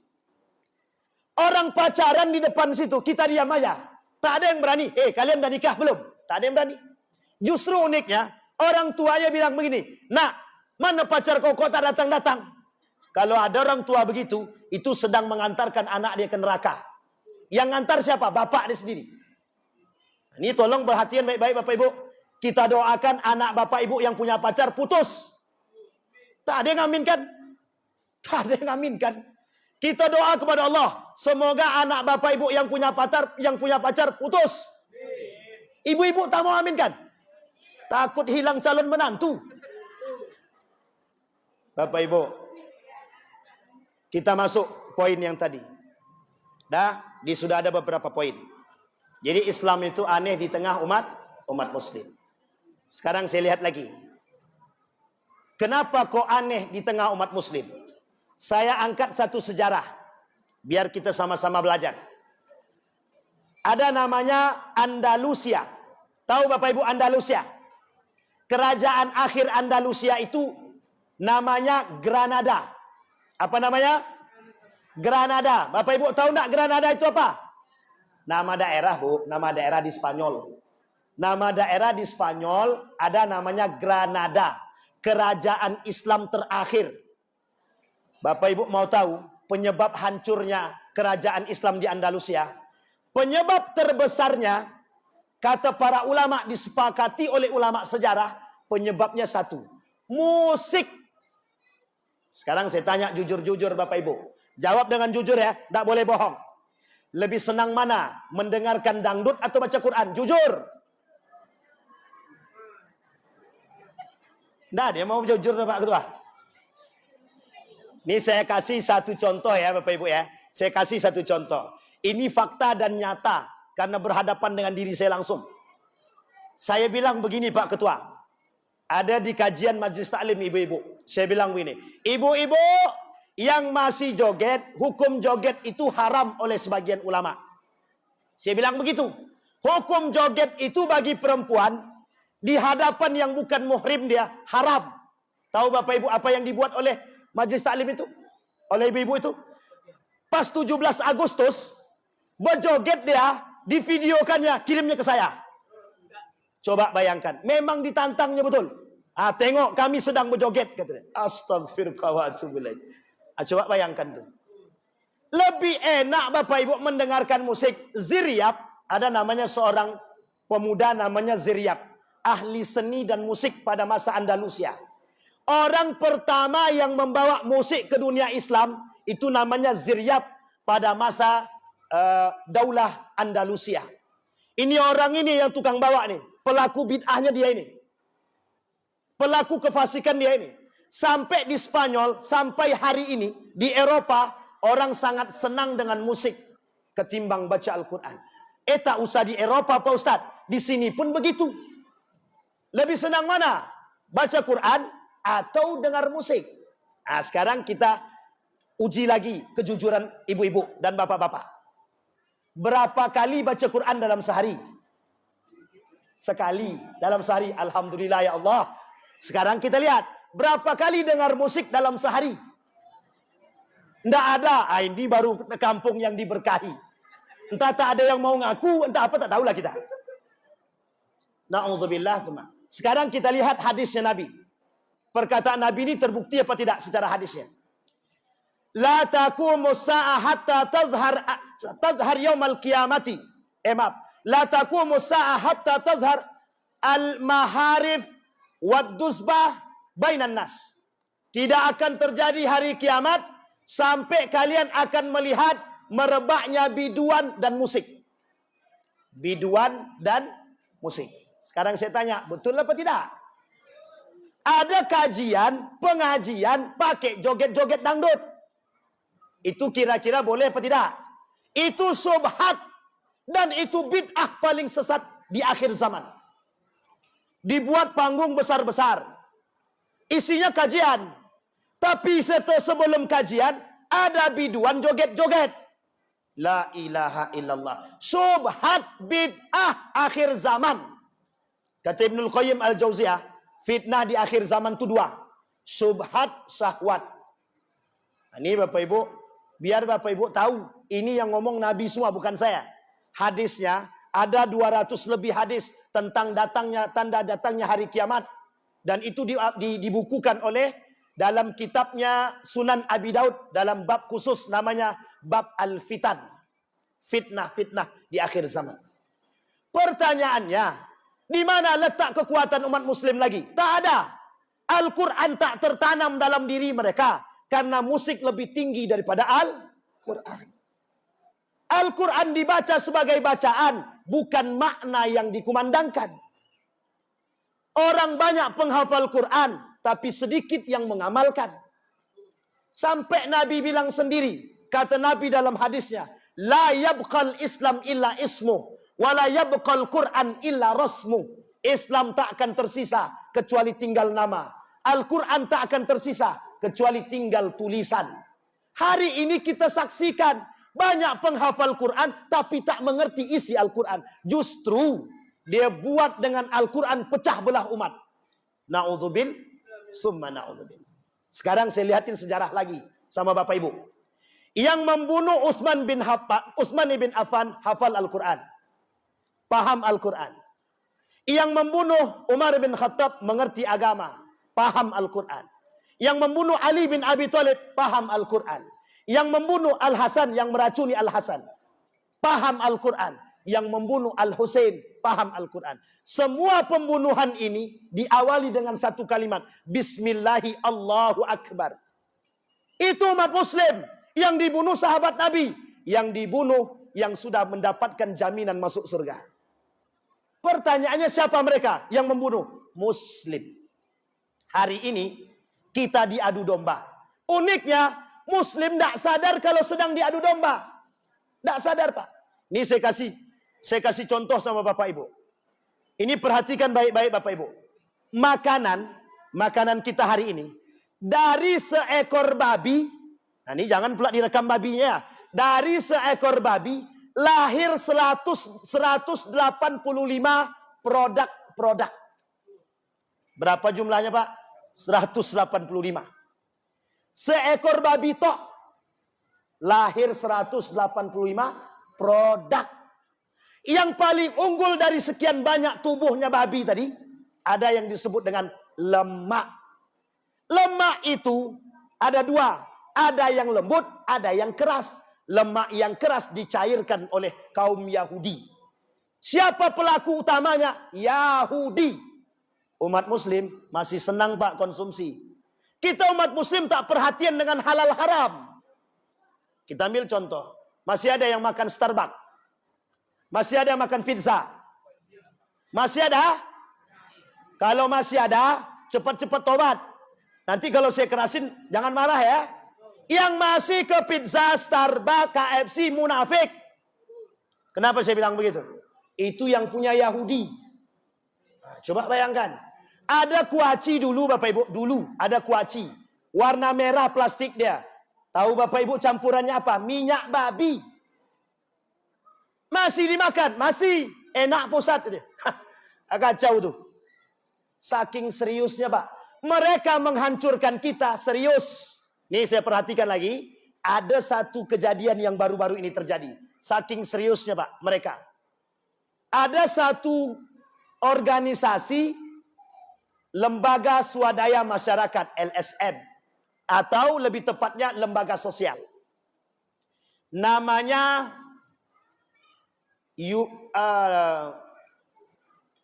Orang pacaran di depan situ, kita diam aja. Tak ada yang berani. Kalian dah nikah belum? Tak ada yang berani. Justru uniknya, orang tuanya bilang begini, nak, mana pacar kau tak datang-datang? Kalau ada orang tua begitu, itu sedang mengantarkan anak dia ke neraka. Yang ngantar siapa? Bapak dia sendiri. Ini tolong perhatian baik-baik Bapak Ibu. Kita doakan anak Bapak Ibu yang punya pacar putus. Tak ada yang ngaminkan. Tak ada yang ngaminkan. Kita doa kepada Allah, semoga anak Bapak Ibu yang punya pacar putus. Ibu-ibu tak mau aminkan? Takut hilang calon menantu. Bapak Ibu, kita masuk poin yang tadi. Sudah ada beberapa poin. Jadi Islam itu aneh di tengah umat muslim. Sekarang saya lihat lagi. Kenapa kok aneh di tengah umat muslim? Saya angkat satu sejarah, biar kita sama-sama belajar. Ada namanya Andalusia. Tahu Bapak Ibu Andalusia? Kerajaan akhir Andalusia itu namanya Granada. Apa namanya? Granada. Bapak Ibu tahu enggak Granada itu apa? Nama daerah, Bu. Nama daerah di Spanyol. Nama daerah di Spanyol ada namanya Granada. Kerajaan Islam terakhir. Bapak Ibu mau tahu penyebab hancurnya kerajaan Islam di Andalusia? Penyebab terbesarnya, kata para ulama, disepakati oleh ulama sejarah, penyebabnya satu. Musik. Sekarang saya tanya jujur-jujur Bapak Ibu. Jawab dengan jujur ya, tak boleh bohong. Lebih senang mana? Mendengarkan dangdut atau baca Quran? Jujur. Nah, dia mau jujur Pak Ketua. Ini saya kasih satu contoh ya Bapak Ibu ya. Saya kasih satu contoh. Ini fakta dan nyata. Karena berhadapan dengan diri saya langsung. Saya bilang begini Pak Ketua. Ada di kajian Majelis Taklim ibu-ibu. Saya bilang begini. Ibu-ibu yang masih joget, hukum joget itu haram oleh sebagian ulama. Saya bilang begitu. Hukum joget itu bagi perempuan, di hadapan yang bukan muhrim dia, haram. Tahu Bapak Ibu apa yang dibuat oleh Majelis Taklim itu? Oleh ibu-ibu itu? Pas 17 Agustus, berjoget dia, divideokannya, kirimnya ke saya. Coba bayangkan. Memang ditantangnya betul. Tengok kami sedang berjoget. Katanya. Astagfirullahaladzim. Coba bayangkan tuh. Lebih enak Bapak Ibu mendengarkan musik. Ziryab. Ada namanya seorang pemuda namanya Ziryab. Ahli seni dan musik pada masa Andalusia. Orang pertama yang membawa musik ke dunia Islam itu namanya Ziryab pada masa Daulah Andalusia. Ini orang ini yang tukang bawa nih, pelaku bid'ahnya dia ini, pelaku kefasikan dia ini. Sampai di Spanyol, sampai hari ini di Eropa orang sangat senang dengan musik ketimbang baca Al-Quran. Tak usah di Eropa Pak Ustadz, di sini pun begitu. Lebih senang mana? Baca Quran atau dengar musik? Sekarang kita uji lagi kejujuran ibu-ibu dan bapak-bapak. Berapa kali baca Quran dalam sehari? Sekali dalam sehari. Alhamdulillah ya Allah. Sekarang kita lihat. Berapa kali dengar musik dalam sehari? Tidak ada. Ini baru kampung yang diberkahi. Entah tak ada yang mau ngaku. Entah apa tak tahulah kita. Na'udzubillah. Sekarang kita lihat hadisnya Nabi. Perkataan Nabi ini terbukti apa tidak secara hadisnya. La taqumu sa'ah hatta tazhar yaumal qiyamati. Maaf. La taqumu sa'ah hatta tazhar al-maharif wad-dusbah bainan nas. Tidak akan terjadi hari kiamat sampai kalian akan melihat merebaknya biduan dan musik. Biduan dan musik. Sekarang saya tanya, betul apa tidak? Ada kajian, pengajian pakai joget-joget dangdut. Itu kira-kira boleh apa tidak? Itu subhat dan itu bid'ah paling sesat di akhir zaman. Dibuat panggung besar-besar. Isinya kajian. Tapi sebelum kajian ada biduan joget-joget. La ilaha illallah. Subhat bid'ah akhir zaman. Kata Ibnul Qayyim Al-Jauziyah, fitnah di akhir zaman itu dua. Subhat, syahwat. Ini Bapak Ibu, Biar Bapak Ibu tahu, ini yang ngomong Nabi semua, bukan saya. Hadisnya, ada 200 lebih hadis tentang tanda datangnya hari kiamat. Dan itu dibukukan oleh dalam kitabnya Sunan Abi Daud, dalam bab khusus namanya bab Al-Fitan. Fitnah-fitnah di akhir zaman. Pertanyaannya, di mana letak kekuatan umat muslim lagi? Tak ada. Al-Quran tak tertanam dalam diri mereka. Karena musik lebih tinggi daripada Al-Quran. Al-Quran dibaca sebagai bacaan, bukan makna yang dikumandangkan. Orang banyak penghafal Quran, tapi sedikit yang mengamalkan. Sampai Nabi bilang sendiri, kata Nabi dalam hadisnya, La yabqal Islam illa ismuh, wa la yabqal Quran illa rasmuh. Islam tak akan tersisa kecuali tinggal nama. Al-Quran tak akan tersisa kecuali tinggal tulisan. Hari ini kita saksikan banyak penghafal Quran tapi tak mengerti isi Al-Quran. Justru dia buat dengan Al-Quran pecah belah umat. Na'udzubil, summa na'udzubil. Sekarang saya lihatin sejarah lagi sama Bapak Ibu. Yang membunuh Utsman bin Affan hafal Al-Quran. Paham Al-Quran. Yang membunuh Umar bin Khattab mengerti agama. Paham Al-Quran. Yang membunuh Ali bin Abi Thalib paham Al-Quran. Yang membunuh Al-Hasan, yang meracuni Al-Hasan, paham Al-Quran. Yang membunuh Al-Husain paham Al-Quran. Semua pembunuhan ini diawali dengan satu kalimat. Bismillahi Allahu Akbar. Itu umat muslim. Yang dibunuh sahabat Nabi. Yang dibunuh yang sudah mendapatkan jaminan masuk surga. Pertanyaannya, siapa mereka yang membunuh? Muslim. Hari ini kita diadu domba. Uniknya, Muslim tidak sadar kalau sedang diadu domba. Tidak sadar, Pak. Ini saya kasih contoh sama Bapak Ibu. Ini perhatikan baik-baik Bapak Ibu. Makanan kita hari ini, dari seekor babi, nah ini jangan pula direkam babinya. Dari seekor babi, lahir 185 produk. Berapa jumlahnya, Pak? 185. Seekor babi tok lahir 185 produk. Yang paling unggul dari sekian banyak tubuhnya babi tadi, ada yang disebut dengan lemak. Lemak itu ada dua, ada yang lembut, ada yang keras. Lemak yang keras dicairkan oleh kaum Yahudi. Siapa pelaku utamanya? Yahudi. Umat muslim masih senang, Pak, konsumsi. Kita umat muslim tak perhatian dengan halal haram. Kita ambil contoh. Masih ada yang makan Starbucks. Masih ada yang makan pizza. Masih ada? Kalau masih ada, cepat-cepat tobat. Nanti kalau saya kerasin, jangan marah ya. Yang masih ke pizza, Starbucks, KFC, munafik. Kenapa saya bilang begitu? Itu yang punya Yahudi. Nah, coba bayangkan. Ada kuaci dulu Bapak Ibu. Dulu ada kuaci. Warna merah plastik dia. Tahu Bapak Ibu campurannya apa? Minyak babi. Masih dimakan. Masih. Enak pusat. Kacau tuh. Saking seriusnya, Pak. Mereka menghancurkan kita serius. Nih saya perhatikan lagi. Ada satu kejadian yang baru-baru ini terjadi. Saking seriusnya, Pak, mereka. Ada satu organisasi lembaga swadaya masyarakat, LSM. Atau lebih tepatnya lembaga sosial. Namanya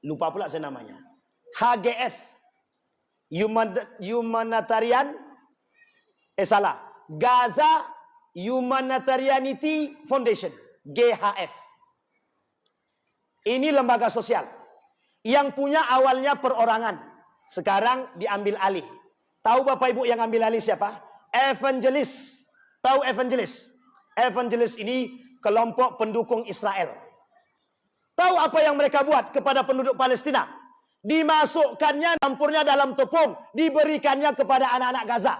lupa pula saya namanya. HGF. Humanitarian Gaza Humanitarianity Foundation, GHF. Ini lembaga sosial yang punya awalnya perorangan, sekarang diambil alih. Tahu Bapak Ibu yang ambil alih siapa? Evangelis. Tahu evangelis? Evangelis ini kelompok pendukung Israel. Tahu apa yang mereka buat kepada penduduk Palestina? Dimasukkannya, campurnya dalam tepung, diberikannya kepada anak-anak Gaza.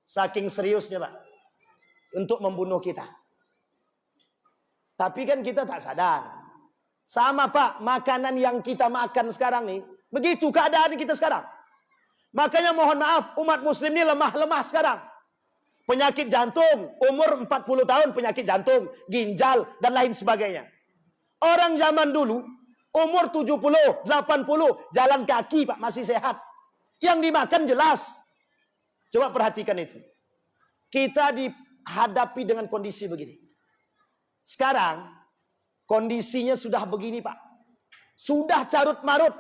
Saking seriusnya, Pak, untuk membunuh kita. Tapi kan kita tak sadar. Sama, Pak, makanan yang kita makan sekarang nih, begitu keadaan kita sekarang. Makanya mohon maaf, umat muslim ini lemah-lemah sekarang. penyakit jantung, umur 40 tahun penyakit jantung, ginjal, dan lain sebagainya. Orang zaman dulu, umur 70, 80, jalan kaki Pak, masih sehat. Yang dimakan jelas. Coba perhatikan itu. Kita dihadapi dengan kondisi begini. Sekarang, kondisinya sudah begini Pak. Sudah carut marut.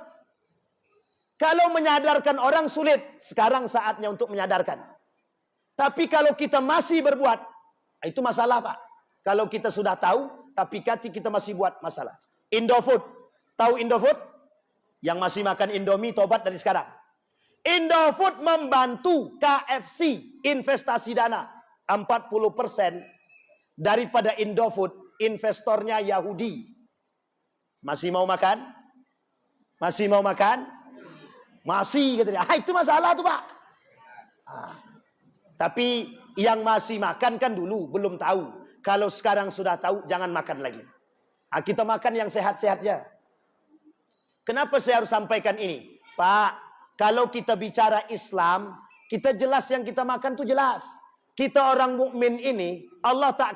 Kalau menyadarkan orang sulit, sekarang saatnya untuk menyadarkan. Tapi kalau kita masih berbuat, itu masalah Pak. Kalau kita sudah tahu, tapi kita masih buat masalah. Indofood. Tahu Indofood? Yang masih makan Indomie, tobat dari sekarang. Indofood membantu KFC investasi dana. 40% daripada Indofood, investornya Yahudi. Masih mau makan? Masih mau makan? Masih katanya. Itu masalah tuh Pak. Tapi yang masih makan kan dulu belum tahu. Kalau sekarang sudah tahu, jangan makan lagi. Kita makan yang sehat-sehatnya. Kenapa saya harus sampaikan ini? Pak, kalau kita bicara Islam, kita jelas yang kita makan tuh jelas. Kita orang mukmin ini, Allah tak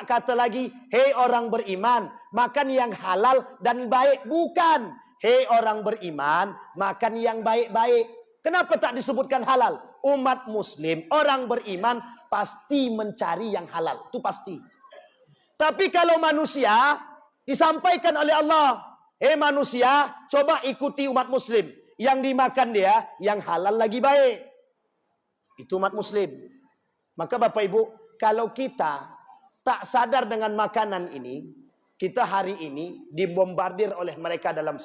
kata lagi, hei orang beriman, makan yang halal dan baik. Bukan. Hei orang beriman, makan yang baik-baik. Kenapa tak disebutkan halal? Umat muslim, orang beriman pasti mencari yang halal. Itu pasti. Tapi kalau manusia, disampaikan oleh Allah, hei manusia, coba ikuti umat muslim. Yang dimakan dia, yang halal lagi baik. Itu umat muslim. Maka Bapak Ibu, kalau kita tak sadar dengan makanan ini, kita hari ini dibombardir oleh mereka dalam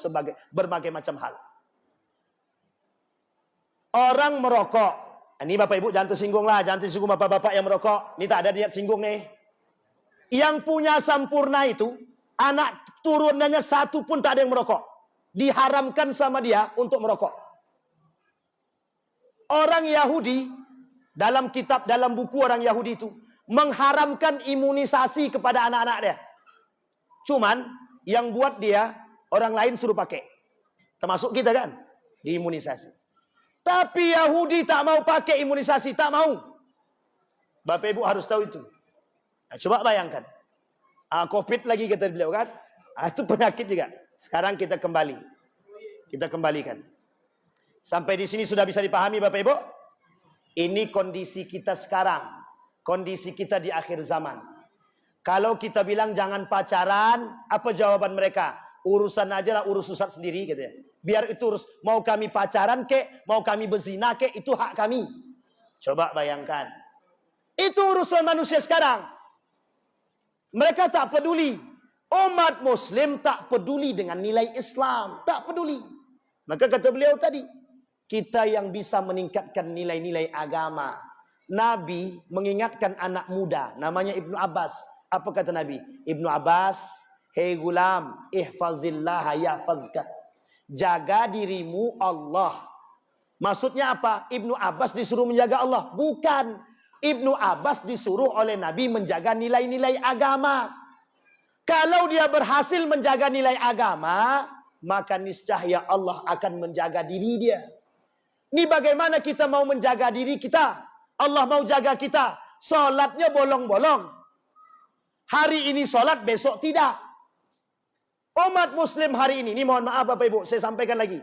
berbagai macam hal. Orang merokok. Ini Bapak Ibu jangan tersinggung lah. Jangan tersinggung bapak-bapak yang merokok. Ini tak ada niat singgung nih. Yang punya Sampurna itu, anak turunannya satu pun tak ada yang merokok. Diharamkan sama dia untuk merokok. Orang Yahudi, dalam kitab, dalam buku orang Yahudi itu, mengharamkan imunisasi kepada anak-anak dia. Cuman, yang buat dia, orang lain suruh pakai. Termasuk kita kan, diimunisasi. Tapi Yahudi tak mau pakai imunisasi, tak mau. Bapak Ibu harus tahu itu. Nah, coba bayangkan. Covid lagi kata beliau kan. Itu penyakit juga. Sekarang kita kembali. Kita kembalikan. Sampai di sini sudah bisa dipahami Bapak Ibu? Ini kondisi kita sekarang. Kondisi kita di akhir zaman. Kalau kita bilang jangan pacaran, apa jawaban mereka? Urusan aja lah, urus Ustaz sendiri gitu ya. Biar itu urus, mau kami pacaran kek, mau kami berzina kek, itu hak kami. Coba bayangkan. Itu urusan manusia sekarang. Mereka tak peduli. Umat muslim tak peduli dengan nilai Islam. Tak peduli. Maka kata beliau tadi, kita yang bisa meningkatkan nilai-nilai agama. Nabi mengingatkan anak muda, namanya Ibnu Abbas. Apa kata Nabi? Ibnu Abbas, hei gulam, ihfazillah yahfazka. Jaga dirimu Allah. Maksudnya apa? Ibnu Abbas disuruh menjaga Allah? Bukan. Ibnu Abbas disuruh oleh Nabi menjaga nilai-nilai agama. Kalau dia berhasil menjaga nilai agama, maka niscaya Allah akan menjaga diri dia. Ini bagaimana kita mau menjaga diri kita? Allah mau jaga kita. Salatnya bolong-bolong. Hari ini salat, besok tidak. Umat muslim hari ini mohon maaf Bapak Ibu, saya sampaikan lagi.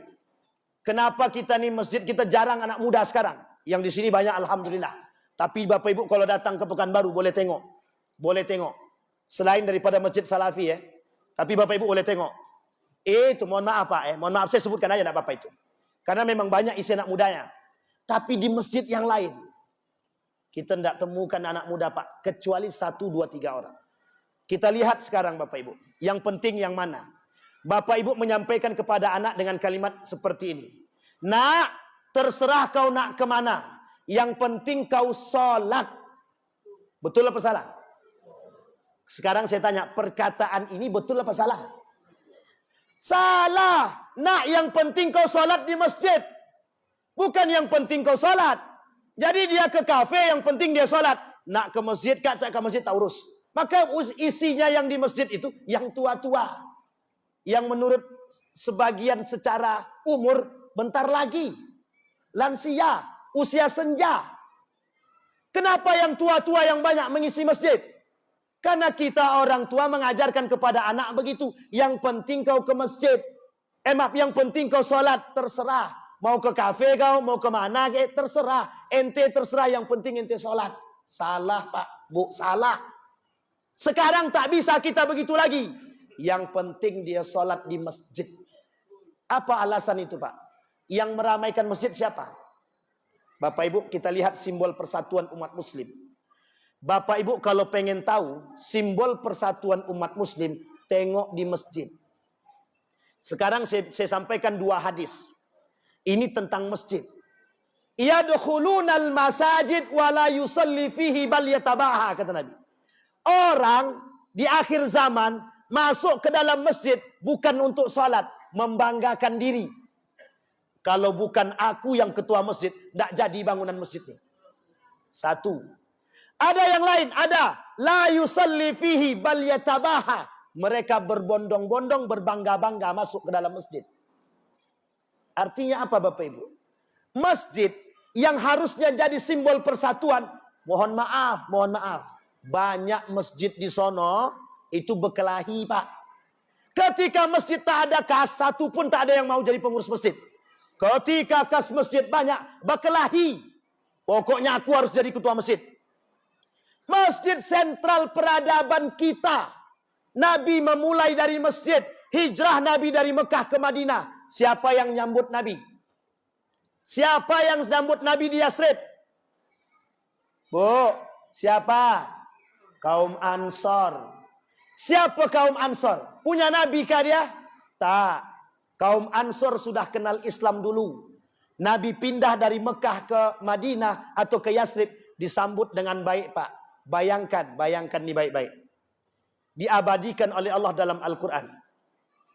Kenapa kita nih masjid kita jarang anak muda sekarang? Yang di sini banyak alhamdulillah. Tapi Bapak Ibu kalau datang ke Pekanbaru boleh tengok. Boleh tengok. Selain daripada Masjid Salafi ya. Tapi Bapak Ibu boleh tengok. Itu mohon maaf Pak mohon maaf saya sebutkan aja enggak apa-apa itu. Karena memang banyak isi anak mudanya. Tapi di masjid yang lain kita tidak temukan anak muda Pak, kecuali 1, 2, 3 orang. Kita lihat sekarang Bapak Ibu. Yang penting yang mana? Bapak Ibu menyampaikan kepada anak dengan kalimat seperti ini. Nak, terserah kau nak kemana. Yang penting kau sholat. Betul apa salah? Sekarang saya tanya, perkataan ini betul apa salah? Salah. Nak, yang penting kau sholat di masjid. Bukan yang penting kau sholat. Jadi dia ke kafe, yang penting dia sholat. Nak ke masjid, tak ke masjid, tak urus. Maka isinya yang di masjid itu yang tua-tua. Yang menurut sebagian secara umur bentar lagi. Lansia, usia senja. Kenapa yang tua-tua yang banyak mengisi masjid? Karena kita orang tua mengajarkan kepada anak begitu. Yang penting kau ke masjid. Yang penting kau sholat, terserah. Mau ke kafe kau, mau ke mana, terserah. Ente terserah, yang penting ente sholat. Salah Pak, Bu, salah. Sekarang tak bisa kita begitu lagi. Yang penting dia sholat di masjid. Apa alasan itu Pak? Yang meramaikan masjid siapa? Bapak Ibu, kita lihat simbol persatuan umat muslim. Bapak Ibu kalau pengen tahu simbol persatuan umat muslim, tengok di masjid. Sekarang saya sampaikan 2 hadis. Ini tentang masjid. Yadkhulunal masajid wala yusalli fihi bal yatabaha, kata Nabi. Orang di akhir zaman masuk ke dalam masjid bukan untuk salat, membanggakan diri. Kalau bukan aku yang ketua masjid, tidak jadi bangunan masjidnya. 1. Ada yang lain, ada. La yusalli fihi bal yatabaha. Mereka berbondong-bondong, berbangga-bangga masuk ke dalam masjid. Artinya apa Bapak Ibu? Masjid yang harusnya jadi simbol persatuan. Mohon maaf. Banyak masjid di sono, itu berkelahi Pak. Ketika masjid tak ada kas, satu pun tak ada yang mau jadi pengurus masjid. Ketika kas masjid banyak, berkelahi. Pokoknya aku harus jadi ketua masjid. Masjid sentral peradaban kita. Nabi memulai dari masjid. Hijrah Nabi dari Mekah ke Madinah. Siapa yang nyambut Nabi? Siapa yang nyambut Nabi di Yasrib? Bu, siapa? Kaum Ansor. Siapa kaum Ansor? Punya Nabi kah dia? Tak. Kaum Ansor sudah kenal Islam dulu. Nabi pindah dari Mekah ke Madinah atau ke Yasrib, disambut dengan baik Pak. Bayangkan nih baik-baik. Diabadikan oleh Allah dalam Al-Quran.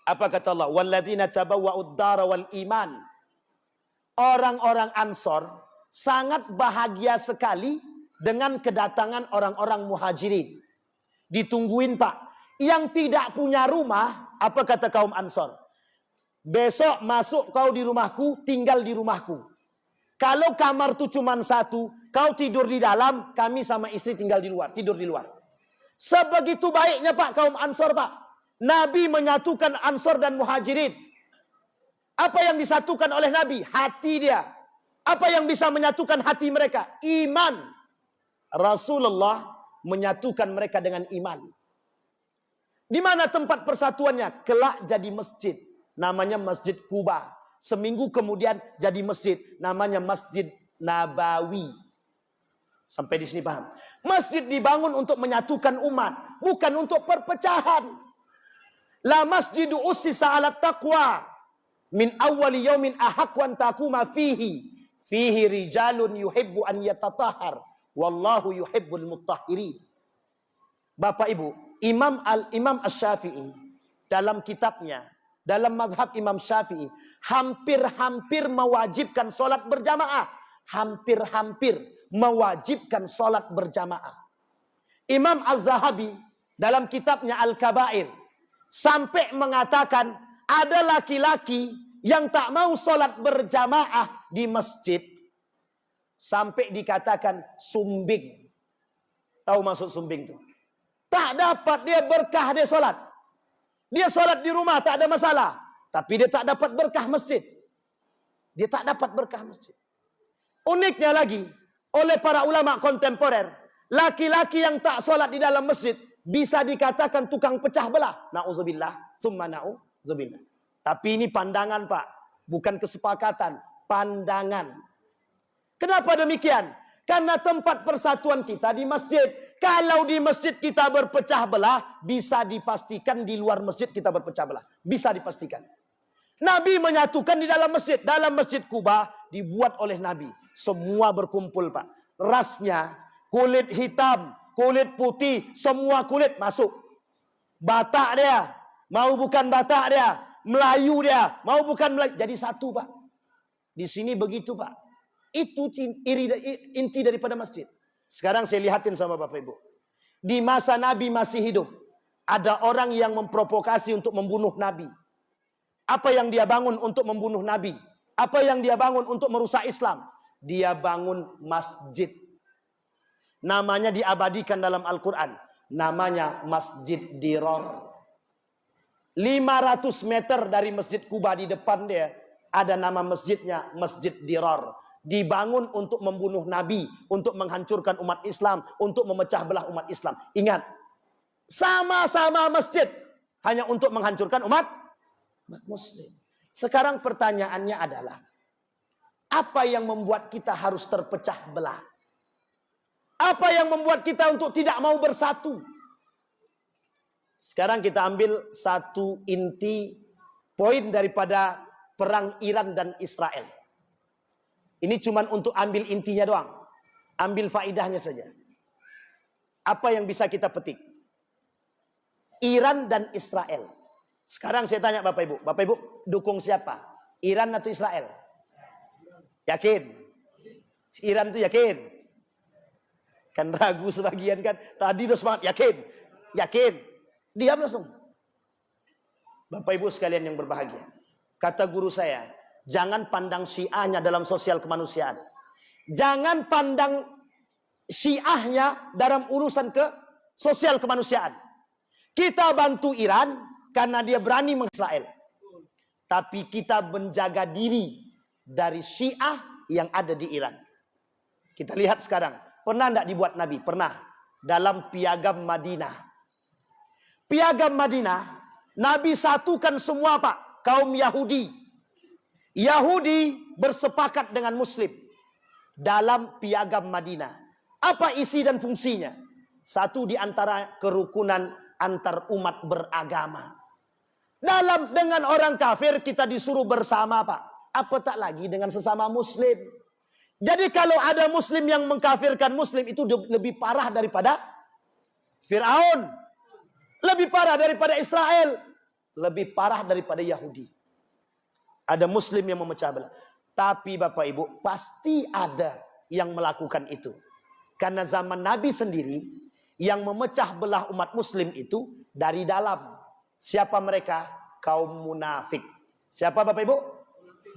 Apa kata Allah? Walladzina tabawwa'ud dara wal iman. Orang-orang Ansor sangat bahagia sekali dengan kedatangan orang-orang muhajirin. Ditungguin Pak. Yang tidak punya rumah, apa kata kaum Ansor? Besok masuk kau di rumahku, tinggal di rumahku. Kalau kamar tu cuma 1, kau tidur di dalam, kami sama istri tinggal di luar, tidur di luar. Sebegitu baiknya Pak kaum Ansor Pak. Nabi menyatukan Ansor dan Muhajirin. Apa yang disatukan oleh Nabi? Hati dia. Apa yang bisa menyatukan hati mereka? Iman. Rasulullah menyatukan mereka dengan iman. Di mana tempat persatuannya? Kelak jadi masjid. Namanya Masjid Kuba. Seminggu kemudian jadi masjid. Namanya Masjid Nabawi. Sampai di sini paham? Masjid dibangun untuk menyatukan umat. Bukan untuk perpecahan. La masjidu ussisa ala taqwa. Min awwali yaumin ahaqqu an taquma fihi. Fihi rijalun yuhibbu an yatatahhar. Wallahu yuhibbul mutahhirin. Bapak Ibu, Imam Asy-Syafi'i dalam kitabnya, dalam mazhab Imam Syafi'i, hampir-hampir mewajibkan sholat berjamaah. Hampir-hampir mewajibkan sholat berjamaah. Imam Az-Zahabi dalam kitabnya Al-Kabair sampai mengatakan ada laki-laki yang tak mau sholat berjamaah di masjid. Sampai dikatakan sumbing. Tahu maksud sumbing itu? Tak dapat dia berkah dia sholat. Dia sholat di rumah tak ada masalah. Tapi dia tak dapat berkah masjid. Dia tak dapat berkah masjid. Uniknya lagi, oleh para ulama kontemporer, laki-laki yang tak sholat di dalam masjid bisa dikatakan tukang pecah belah. Na'udzubillah, summa na'udzubillah. Tapi ini pandangan Pak, bukan kesepakatan, pandangan. Kenapa demikian? Karena tempat persatuan kita di masjid. Kalau di masjid kita berpecah belah, bisa dipastikan di luar masjid kita berpecah belah. Bisa dipastikan. Nabi menyatukan di dalam masjid. Dalam Masjid Kuba dibuat oleh Nabi. Semua berkumpul Pak. Rasnya, kulit hitam, kulit putih, semua kulit masuk. Batak dia, mau bukan Batak dia, Melayu dia, mau bukan Melayu. Jadi satu Pak. Di sini begitu Pak. Itu inti daripada masjid. Sekarang saya lihatin sama Bapak Ibu. Di masa Nabi masih hidup, ada orang yang memprovokasi untuk membunuh Nabi. Apa yang dia bangun untuk membunuh Nabi? Apa yang dia bangun untuk merusak Islam? Dia bangun masjid. Namanya diabadikan dalam Al-Quran. Namanya Masjid Dirar. 500 meter dari Masjid Kuba di depan dia, ada nama masjidnya Masjid Dirar. Dibangun untuk membunuh Nabi, untuk menghancurkan umat Islam, untuk memecah belah umat Islam. Ingat, sama-sama masjid, hanya untuk menghancurkan umat Muslim. Sekarang pertanyaannya adalah, apa yang membuat kita harus terpecah belah? Apa yang membuat kita untuk tidak mau bersatu? Sekarang kita ambil satu inti poin daripada perang Iran dan Israel. Ini cuma untuk ambil intinya doang. Ambil faidahnya saja. Apa yang bisa kita petik? Iran dan Israel. Sekarang saya tanya Bapak Ibu. Bapak Ibu dukung siapa? Iran atau Israel? Yakin? Iran itu yakin? Kan ragu sebagian kan. Tadi udah semangat. Yakin? Yakin? Diam langsung. Bapak Ibu sekalian yang berbahagia. Kata guru saya, jangan pandang syiahnya dalam sosial kemanusiaan. Jangan pandang syiahnya dalam urusan ke sosial kemanusiaan. Kita bantu Iran karena dia berani meng-Israel. Tapi kita menjaga diri dari syiah yang ada di Iran. Kita lihat sekarang. Pernah tidak dibuat Nabi? Pernah. Dalam Piagam Madinah. Piagam Madinah, Nabi satukan semua Pak, kaum Yahudi. Yahudi bersepakat dengan Muslim dalam Piagam Madinah. Apa isi dan fungsinya? Satu di antara kerukunan antar umat beragama. Dengan orang kafir kita disuruh bersama Pak. Apa tak lagi dengan sesama Muslim? Jadi kalau ada Muslim yang mengkafirkan Muslim itu lebih parah daripada Fir'aun. Lebih parah daripada Israel. Lebih parah daripada Yahudi. Ada Muslim yang memecah belah. Tapi Bapak Ibu, pasti ada yang melakukan itu. Karena zaman Nabi sendiri, yang memecah belah umat Muslim itu dari dalam. Siapa mereka? Kaum munafik. Siapa Bapak Ibu?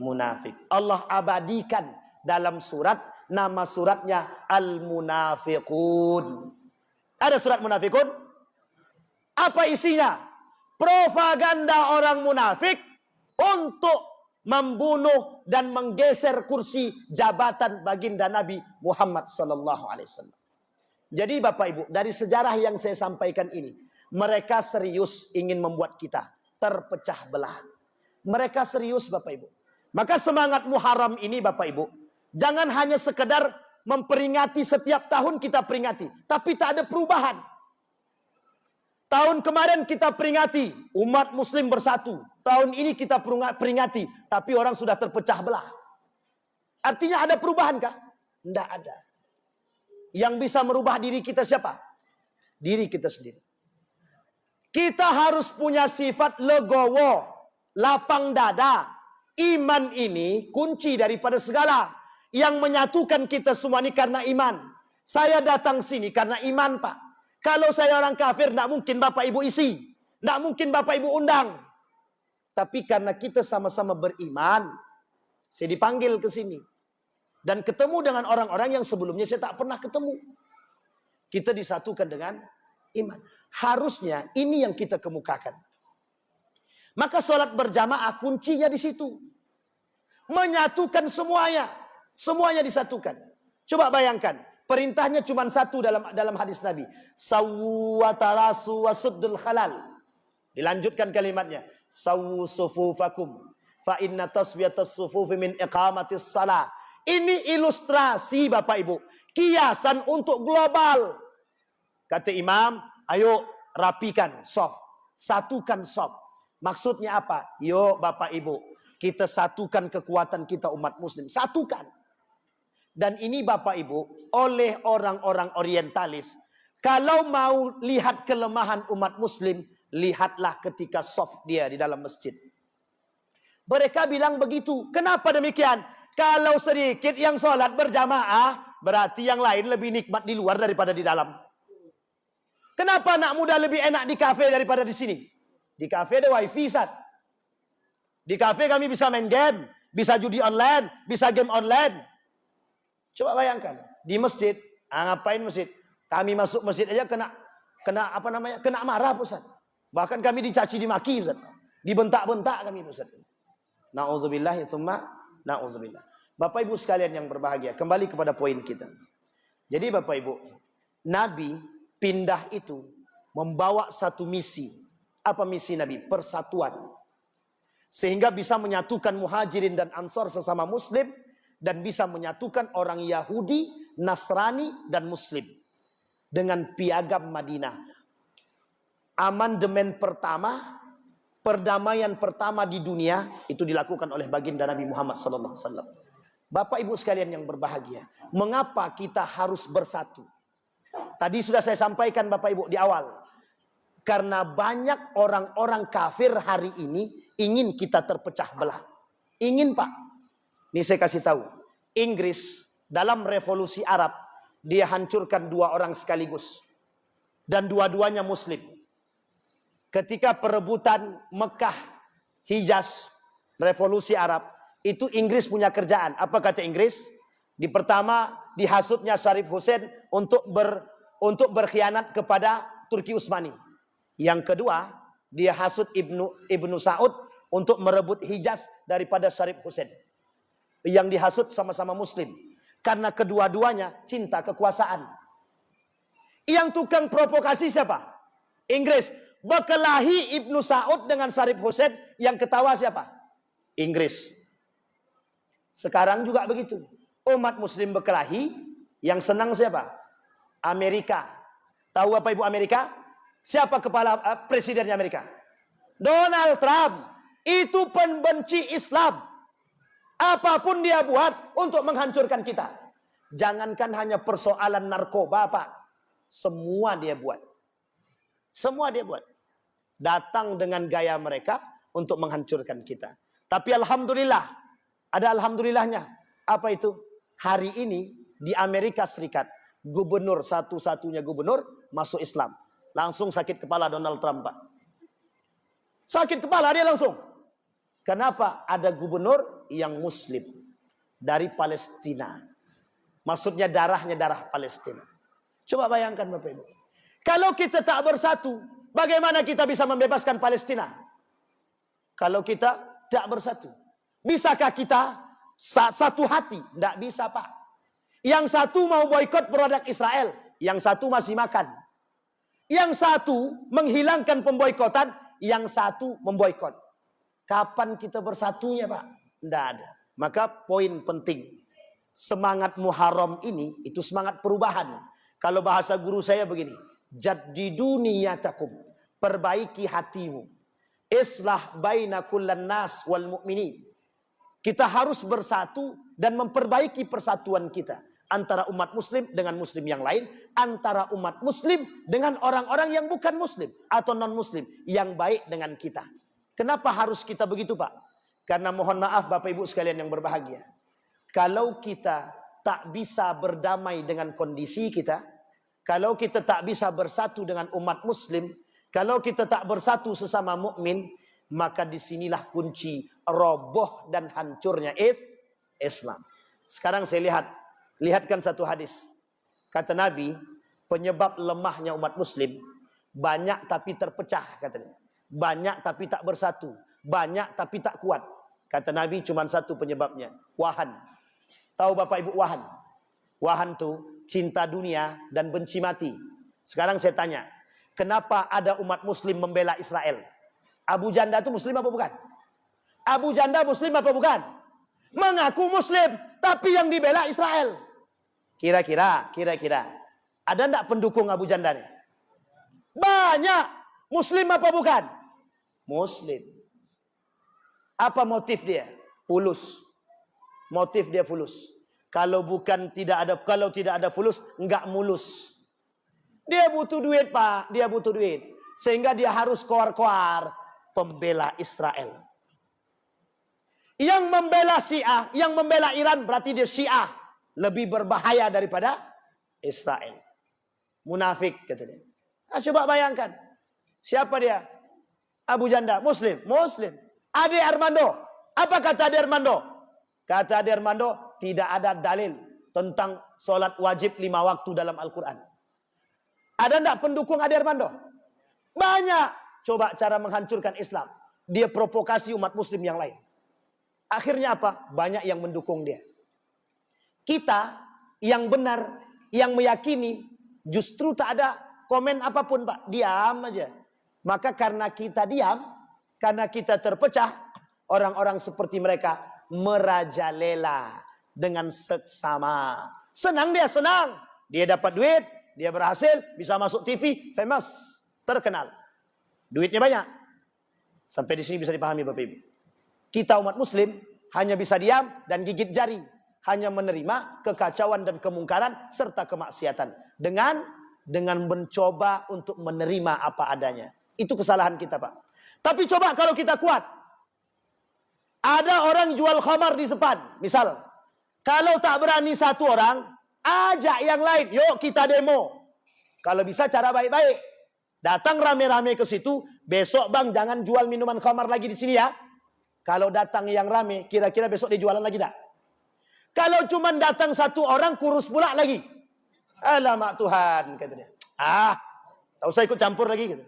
Munafik. Allah abadikan dalam surat, nama suratnya Al-Munafiqun. Ada surat Munafiqun? Apa isinya? Propaganda orang munafik untuk membunuh dan menggeser kursi jabatan baginda Nabi Muhammad sallallahu alaihi wasallam. Jadi Bapak Ibu, dari sejarah yang saya sampaikan ini, mereka serius ingin membuat kita terpecah belah. Mereka serius Bapak Ibu. Maka semangat Muharram ini Bapak Ibu, jangan hanya sekedar memperingati setiap tahun kita peringati, tapi tak ada perubahan. Tahun kemarin kita peringati umat Muslim bersatu. Tahun ini kita peringati, tapi orang sudah terpecah belah. Artinya ada perubahan kah? Tidak ada. Yang bisa merubah diri kita siapa? Diri kita sendiri. Kita harus punya sifat legowo, lapang dada. Iman ini kunci daripada segala. Yang menyatukan kita semua ini karena iman. Saya datang sini karena iman Pak. Kalau saya orang kafir, tidak mungkin Bapak Ibu isi. Tidak mungkin Bapak Ibu undang. Tapi karena kita sama-sama beriman, saya dipanggil ke sini. Dan ketemu dengan orang-orang yang sebelumnya saya tak pernah ketemu. Kita disatukan dengan iman. Harusnya ini yang kita kemukakan. Maka sholat berjamaah kuncinya di situ. Menyatukan semuanya. Semuanya disatukan. Coba bayangkan. Perintahnya cuma satu dalam hadis Nabi. Sawwu wa tarasu wa suddul khalal. Dilanjutkan kalimatnya. Sawwu sufufakum. Fa inna taswiyatas sufufi min iqamatis salah. Ini ilustrasi Bapak Ibu. Kiasan untuk global. Kata imam, ayo rapikan soft. Satukan soft. Maksudnya apa? Yuk Bapak Ibu. Kita satukan kekuatan kita umat muslim. Satukan. Dan ini Bapak Ibu, oleh orang-orang orientalis, kalau mau lihat kelemahan umat muslim, lihatlah ketika soft dia di dalam masjid. Mereka bilang begitu. Kenapa demikian? Kalau sedikit yang sholat berjamaah, berarti yang lain lebih nikmat di luar daripada di dalam. Kenapa anak muda lebih enak di kafe daripada di sini? Di kafe ada wifi, Sat. Di kafe kami bisa main game, bisa judi online, bisa game online. Coba bayangkan, di masjid Ngapain masjid? Kami masuk masjid aja kena apa namanya? Kena marah Ustaz. Bahkan kami dicaci dimaki Ustaz. Dibentak-bentak kami Ustaz. Nauzubillah tsumma nauzubillah. Bapak Ibu sekalian yang berbahagia, kembali kepada poin kita. Jadi Bapak Ibu, Nabi pindah itu membawa satu misi. Apa misi Nabi? Persatuan. Sehingga bisa menyatukan muhajirin dan ansor sesama muslim. Dan bisa menyatukan orang Yahudi, Nasrani, dan Muslim. Dengan piagam Madinah. Amandemen pertama, perdamaian pertama di dunia, itu dilakukan oleh baginda Nabi Muhammad SAW. Bapak Ibu sekalian yang berbahagia, mengapa kita harus bersatu? Tadi sudah saya sampaikan Bapak Ibu di awal. Karena banyak orang-orang kafir hari ini ingin kita terpecah belah. Ingin Pak. Ini saya kasih tahu. Inggris dalam revolusi Arab, dia hancurkan 2 orang sekaligus. Dan dua-duanya Muslim. Ketika perebutan Mekah, Hijaz, revolusi Arab, itu Inggris punya kerjaan. Apa kata Inggris? Di pertama dihasutnya Syarif Hussein untuk berkhianat kepada Turki Utsmani. Yang kedua, dia hasut Ibnu Saud untuk merebut Hijaz daripada Syarif Hussein. Yang dihasut sama-sama Muslim. Karena kedua-duanya cinta kekuasaan. Yang tukang provokasi siapa? Inggris. Berkelahi Ibnu Saud dengan Syarif Hussein. Yang ketawa siapa? Inggris. Sekarang juga begitu. Umat Muslim berkelahi. Yang senang siapa? Amerika. Tahu apa Ibu Amerika? Siapa kepala presidennya Amerika? Donald Trump. Itu pembenci Islam. Apapun dia buat untuk menghancurkan kita. Jangankan hanya persoalan narkoba Pak. Semua dia buat. Semua dia buat. Datang dengan gaya mereka untuk menghancurkan kita. Tapi alhamdulillah. Ada alhamdulillahnya. Apa itu? Hari ini di Amerika Serikat. Gubernur satu-satunya gubernur masuk Islam. Langsung sakit kepala Donald Trump Pak. Sakit kepala dia langsung. Kenapa? Ada gubernur yang Muslim dari Palestina. Maksudnya darahnya darah Palestina. Coba bayangkan Bapak Ibu. Kalau kita tak bersatu, bagaimana kita bisa membebaskan Palestina? Kalau kita tak bersatu. Bisakah kita satu hati? Tidak bisa Pak. Yang satu mau boikot produk Israel. Yang satu masih makan. Yang satu menghilangkan pemboikotan. Yang satu memboikot. Kapan kita bersatunya Pak? Tidak ada. Maka poin penting. Semangat Muharram ini, itu semangat perubahan. Kalau bahasa guru saya begini. Jaddidu niyatakum. Perbaiki hatimu. Islah baina kullan nas wal mu'minin. Kita harus bersatu dan memperbaiki persatuan kita. Antara umat muslim dengan muslim yang lain. Antara umat muslim dengan orang-orang yang bukan muslim. Atau non-muslim. Yang baik dengan kita. Kenapa harus kita begitu Pak? Karena mohon maaf Bapak Ibu sekalian yang berbahagia. Kalau kita tak bisa berdamai dengan kondisi kita. Kalau kita tak bisa bersatu dengan umat muslim. Kalau kita tak bersatu sesama mukmin, maka disinilah kunci roboh dan hancurnya Islam. Sekarang saya lihatkan satu hadis. Kata Nabi, penyebab lemahnya umat muslim banyak tapi terpecah katanya. Banyak tapi tak bersatu. Banyak tapi tak kuat. Kata Nabi cuma satu penyebabnya. Wahan. Tahu Bapak Ibu wahan? Wahan tuh cinta dunia dan benci mati. Sekarang saya tanya. Kenapa ada umat muslim membela Israel? Abu Janda itu muslim apa bukan? Abu Janda muslim apa bukan? Mengaku muslim. Tapi yang dibela Israel. Kira-kira. Ada enggak pendukung Abu Janda nih? Banyak. Muslim apa bukan? Muslim. Apa motif dia? Fulus. Motif dia fulus. Kalau tidak ada fulus, enggak mulus. Dia butuh duit Pak, dia butuh duit. Sehingga dia harus koar-koar pembela Israel. Yang membela Syiah, yang membela Iran berarti dia Syiah. Lebih berbahaya daripada Israel. Munafik kata dia. Nah, coba bayangkan. Siapa dia? Abu Janda, Muslim. Ade Armando. Apa kata Ade Armando? Kata Ade Armando, tidak ada dalil tentang sholat wajib 5 waktu dalam Al-Quran. Ada enggak pendukung Ade Armando? Banyak. Coba cara menghancurkan Islam. Dia provokasi umat muslim yang lain. Akhirnya apa? Banyak yang mendukung dia. Kita yang benar, yang meyakini, justru tak ada komen apapun, Pak. Diam aja. Maka karena kita diam, karena kita terpecah, orang-orang seperti mereka merajalela dengan seksama. Senang dia, senang. Dia dapat duit, dia berhasil, bisa masuk TV, famous, terkenal. Duitnya banyak. Sampai di sini bisa dipahami Bapak Ibu. Kita umat muslim hanya bisa diam dan gigit jari. Hanya menerima kekacauan dan kemungkaran serta kemaksiatan. Dengan mencoba untuk menerima apa adanya. Itu kesalahan kita, Pak. Tapi coba kalau kita kuat. Ada orang jual khamar di depan. Misal. Kalau tak berani satu orang, ajak yang lain. Yuk kita demo. Kalau bisa cara baik-baik. Datang rame-rame ke situ. Besok bang jangan jual minuman khamar lagi di sini ya. Kalau datang yang rame, kira-kira besok dia jualan lagi tak? Kalau cuma datang satu orang, kurus pula lagi. Alamak Tuhan, kata dia. Tak usah ikut campur lagi. Kata.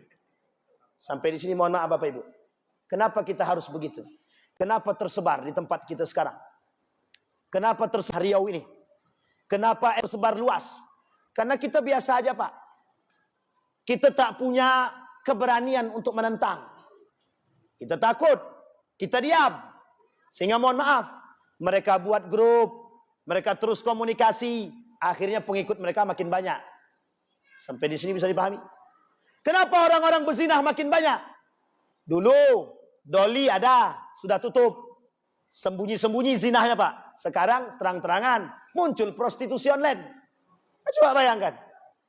Sampai di sini mohon maaf Bapak Ibu. Kenapa kita harus begitu? Kenapa tersebar di tempat kita sekarang? Kenapa tersebar Riau ini? Kenapa tersebar luas? Karena kita biasa aja Pak. Kita tak punya keberanian untuk menentang. Kita takut. Kita diam. Sehingga mohon maaf. Mereka buat grup. Mereka terus komunikasi. Akhirnya pengikut mereka makin banyak. Sampai di sini bisa dipahami. Kenapa orang-orang berzinah makin banyak? Dulu Doli ada. Sudah tutup. Sembunyi-sembunyi zinahnya Pak. Sekarang terang-terangan. Muncul prostitusi online. Coba bayangkan.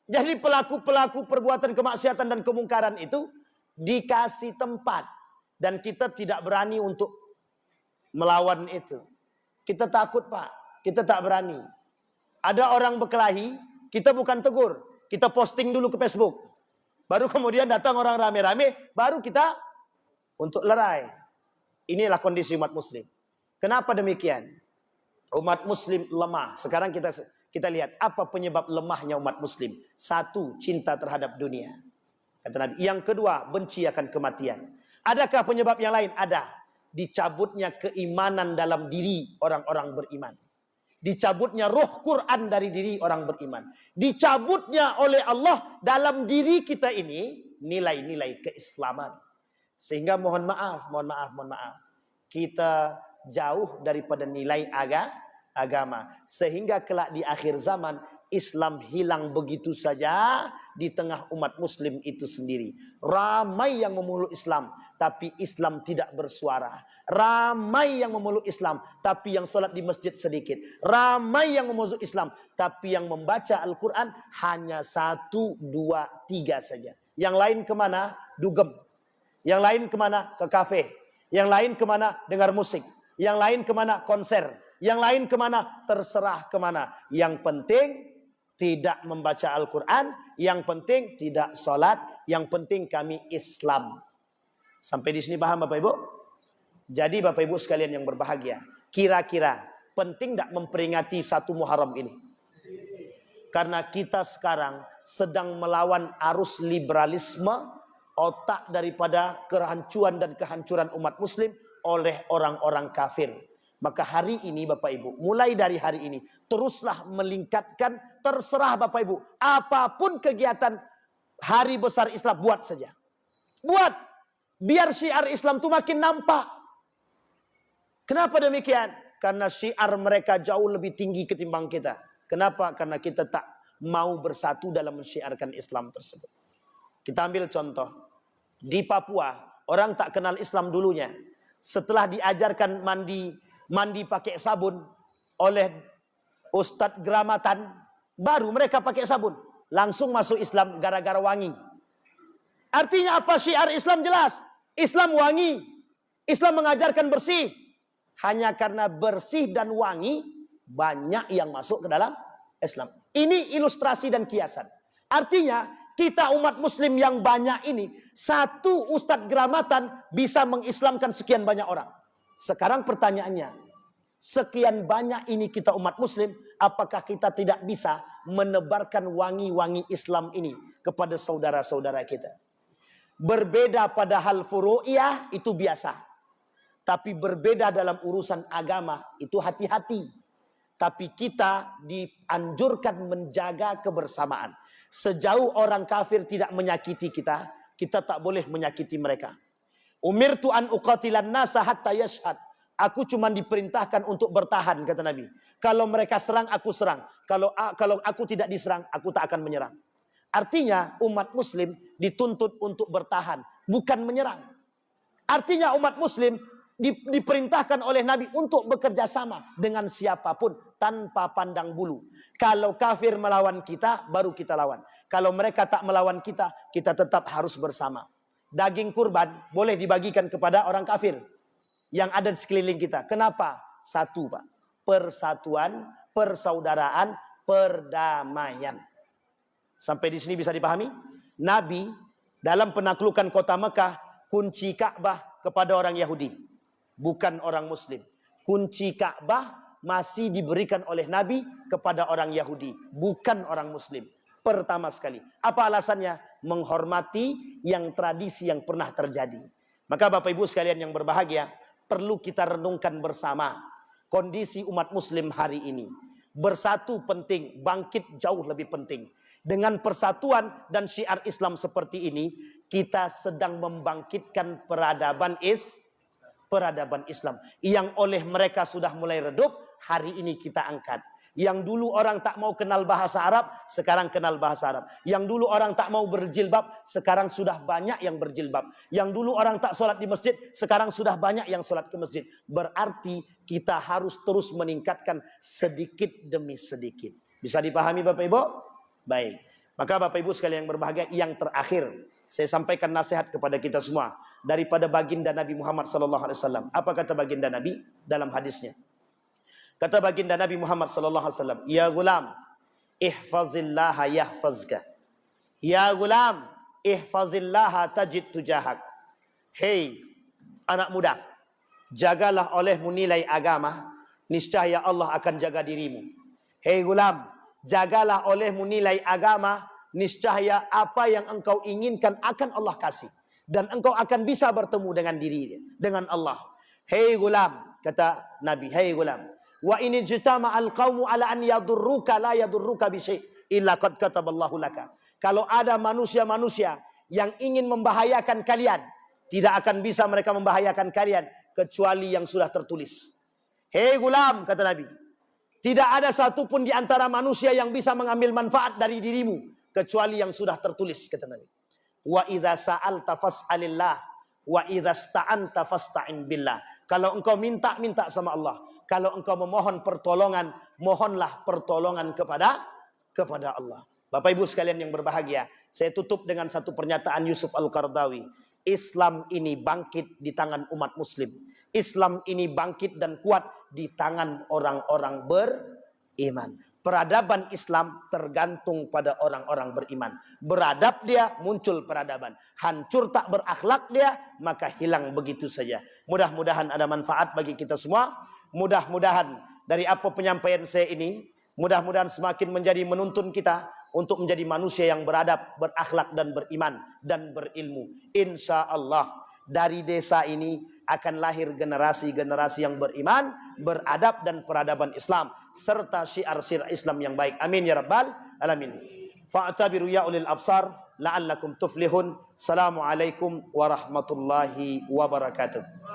Jadi pelaku-pelaku perbuatan kemaksiatan dan kemungkaran itu dikasih tempat. Dan kita tidak berani untuk melawan itu. Kita takut Pak. Kita tak berani. Ada orang berkelahi, kita bukan tegur. Kita posting dulu ke Facebook. Baru kemudian datang orang rame-rame, baru kita untuk lerai. Inilah kondisi umat muslim. Kenapa demikian? Umat muslim lemah. Sekarang kita lihat apa penyebab lemahnya umat muslim. Satu, cinta terhadap dunia. Kata Nabi. Yang kedua, benci akan kematian. Adakah penyebab yang lain? Ada. Dicabutnya keimanan dalam diri orang-orang beriman. Dicabutnya roh Quran dari diri orang beriman. Dicabutnya oleh Allah dalam diri kita ini nilai-nilai keislaman. Sehingga mohon maaf. Kita jauh daripada nilai agama. Sehingga kelak di akhir zaman Islam hilang begitu saja di tengah umat muslim itu sendiri. Ramai yang memeluk Islam, tapi Islam tidak bersuara. Ramai yang memeluk Islam, tapi yang sholat di masjid sedikit. Ramai yang memeluk Islam, tapi yang membaca Al-Quran hanya 1, 2, 3 saja. Yang lain kemana? Dugem. Yang lain kemana? Ke kafe. Yang lain kemana? Dengar musik. Yang lain kemana? Konser. Yang lain kemana? Terserah kemana. Yang penting tidak membaca Al-Quran. Yang penting tidak sholat. Yang penting kami Islam. Sampai di sini paham Bapak Ibu? Jadi Bapak Ibu sekalian yang berbahagia. Kira-kira penting tidak memperingati 1 Muharram ini? Karena kita sekarang sedang melawan arus liberalisme. Otak daripada kehancuran dan kehancuran umat muslim oleh orang-orang kafir. Maka hari ini Bapak Ibu, mulai dari hari ini, teruslah melingkatkan, terserah Bapak Ibu. Apapun kegiatan hari besar Islam, buat saja. Buat. Biar syiar Islam itu makin nampak. Kenapa demikian? Karena syiar mereka jauh lebih tinggi ketimbang kita. Kenapa? Karena kita tak mau bersatu dalam mensyiarkan Islam tersebut. Kita ambil contoh. Di Papua, orang tak kenal Islam dulunya. Setelah diajarkan mandi pakai sabun oleh Ustadz Gramatan, baru mereka pakai sabun. Langsung masuk Islam gara-gara wangi. Artinya apa? Syiar Islam jelas. Islam wangi. Islam mengajarkan bersih. Hanya karena bersih dan wangi, banyak yang masuk ke dalam Islam. Ini ilustrasi dan kiasan. Artinya, kita umat muslim yang banyak ini, satu Ustadz Gramatan bisa mengislamkan sekian banyak orang. Sekarang pertanyaannya, Sekian banyak ini kita umat muslim, apakah kita tidak bisa menebarkan wangi-wangi Islam ini kepada saudara-saudara kita? Berbeda pada hal furu'iyah itu biasa. Tapi berbeda dalam urusan agama itu hati-hati. Tapi kita dianjurkan menjaga kebersamaan. Sejauh orang kafir tidak menyakiti kita, kita tak boleh menyakiti mereka. Umirtu an uqatilan nasa hatta yashhad. Aku cuma diperintahkan untuk bertahan, kata Nabi. Kalau mereka serang, aku serang. Kalau aku tidak diserang, aku tak akan menyerang. Artinya umat muslim dituntut untuk bertahan, bukan menyerang. Artinya umat muslim diperintahkan oleh Nabi untuk bekerja sama dengan siapapun tanpa pandang bulu. Kalau kafir melawan kita, baru kita lawan. Kalau mereka tak melawan kita, kita tetap harus bersama. Daging kurban boleh dibagikan kepada orang kafir yang ada di sekeliling kita. Kenapa? Satu, Pak. Persatuan, persaudaraan, perdamaian. Sampai di sini bisa dipahami? Nabi dalam penaklukan kota Mekah, kunci Ka'bah kepada orang Yahudi, bukan orang Muslim. Kunci Ka'bah masih diberikan oleh Nabi kepada orang Yahudi, bukan orang Muslim. Pertama sekali. Apa alasannya? Menghormati yang tradisi yang pernah terjadi. Maka Bapak Ibu sekalian yang berbahagia, perlu kita renungkan bersama kondisi umat muslim hari ini. Bersatu penting, bangkit jauh lebih penting. Dengan persatuan dan syiar Islam seperti ini, kita sedang membangkitkan peradaban Islam. Yang oleh mereka sudah mulai redup, hari ini kita angkat. Yang dulu orang tak mau kenal bahasa Arab, sekarang kenal bahasa Arab. Yang dulu orang tak mau berjilbab, sekarang sudah banyak yang berjilbab. Yang dulu orang tak sholat di masjid, sekarang sudah banyak yang sholat ke masjid. Berarti kita harus terus meningkatkan sedikit demi sedikit. Bisa dipahami Bapak Ibu? Baik. Maka Bapak Ibu sekalian yang berbahagia, yang terakhir saya sampaikan nasihat kepada kita semua daripada baginda Nabi Muhammad SAW. Apa kata baginda Nabi dalam hadisnya? Kata baginda Nabi Muhammad SAW, ya gulam, ihfazillaha yahfazka. Ya gulam, ihfazillaha tajid tujahak. Hei anak muda, jagalah olehmu nilai agama, niscaya Allah akan jaga dirimu. Hei gulam, jagalah olehmu nilai agama, niscaya apa yang engkau inginkan akan Allah kasih. Dan engkau akan bisa bertemu dengan dirinya, dengan Allah. Hei gulam, kata Nabi, hei gulam, wa ini jitama'al qawmu ala an yadurruka la yadurruka bisyai' illa qad kataballahu laka. Kalau ada manusia-manusia yang ingin membahayakan kalian, tidak akan bisa mereka membahayakan kalian kecuali yang sudah tertulis. Hei gulam, kata Nabi, tidak ada satupun di antara manusia yang bisa mengambil manfaat dari dirimu kecuali yang sudah tertulis, kata Nabi. Wa idza sa'alta fas'alillah wa idza sta'anta fasta'in billah. Kalau engkau minta sama Allah. Kalau engkau memohon pertolongan, mohonlah pertolongan kepada Allah. Bapak Ibu sekalian yang berbahagia, saya tutup dengan satu pernyataan Yusuf Al-Qaradawi. Islam ini bangkit di tangan umat muslim. Islam ini bangkit dan kuat di tangan orang-orang beriman. Peradaban Islam tergantung pada orang-orang beriman. Beradab dia, muncul peradaban. Hancur tak berakhlak dia, maka hilang begitu saja. Mudah-mudahan ada manfaat bagi kita semua. Mudah-mudahan dari apa penyampaian saya ini, mudah-mudahan semakin menjadi menuntun kita untuk menjadi manusia yang beradab, berakhlak dan beriman dan berilmu. Insya Allah dari desa ini akan lahir generasi-generasi yang beriman, beradab dan peradaban Islam serta syiar-syiar Islam yang baik. Amin ya rabbal alamin. Fa'tabiru ya ulil absar la'allakum tuflihun. Assalamualaikum warahmatullahi wabarakatuh.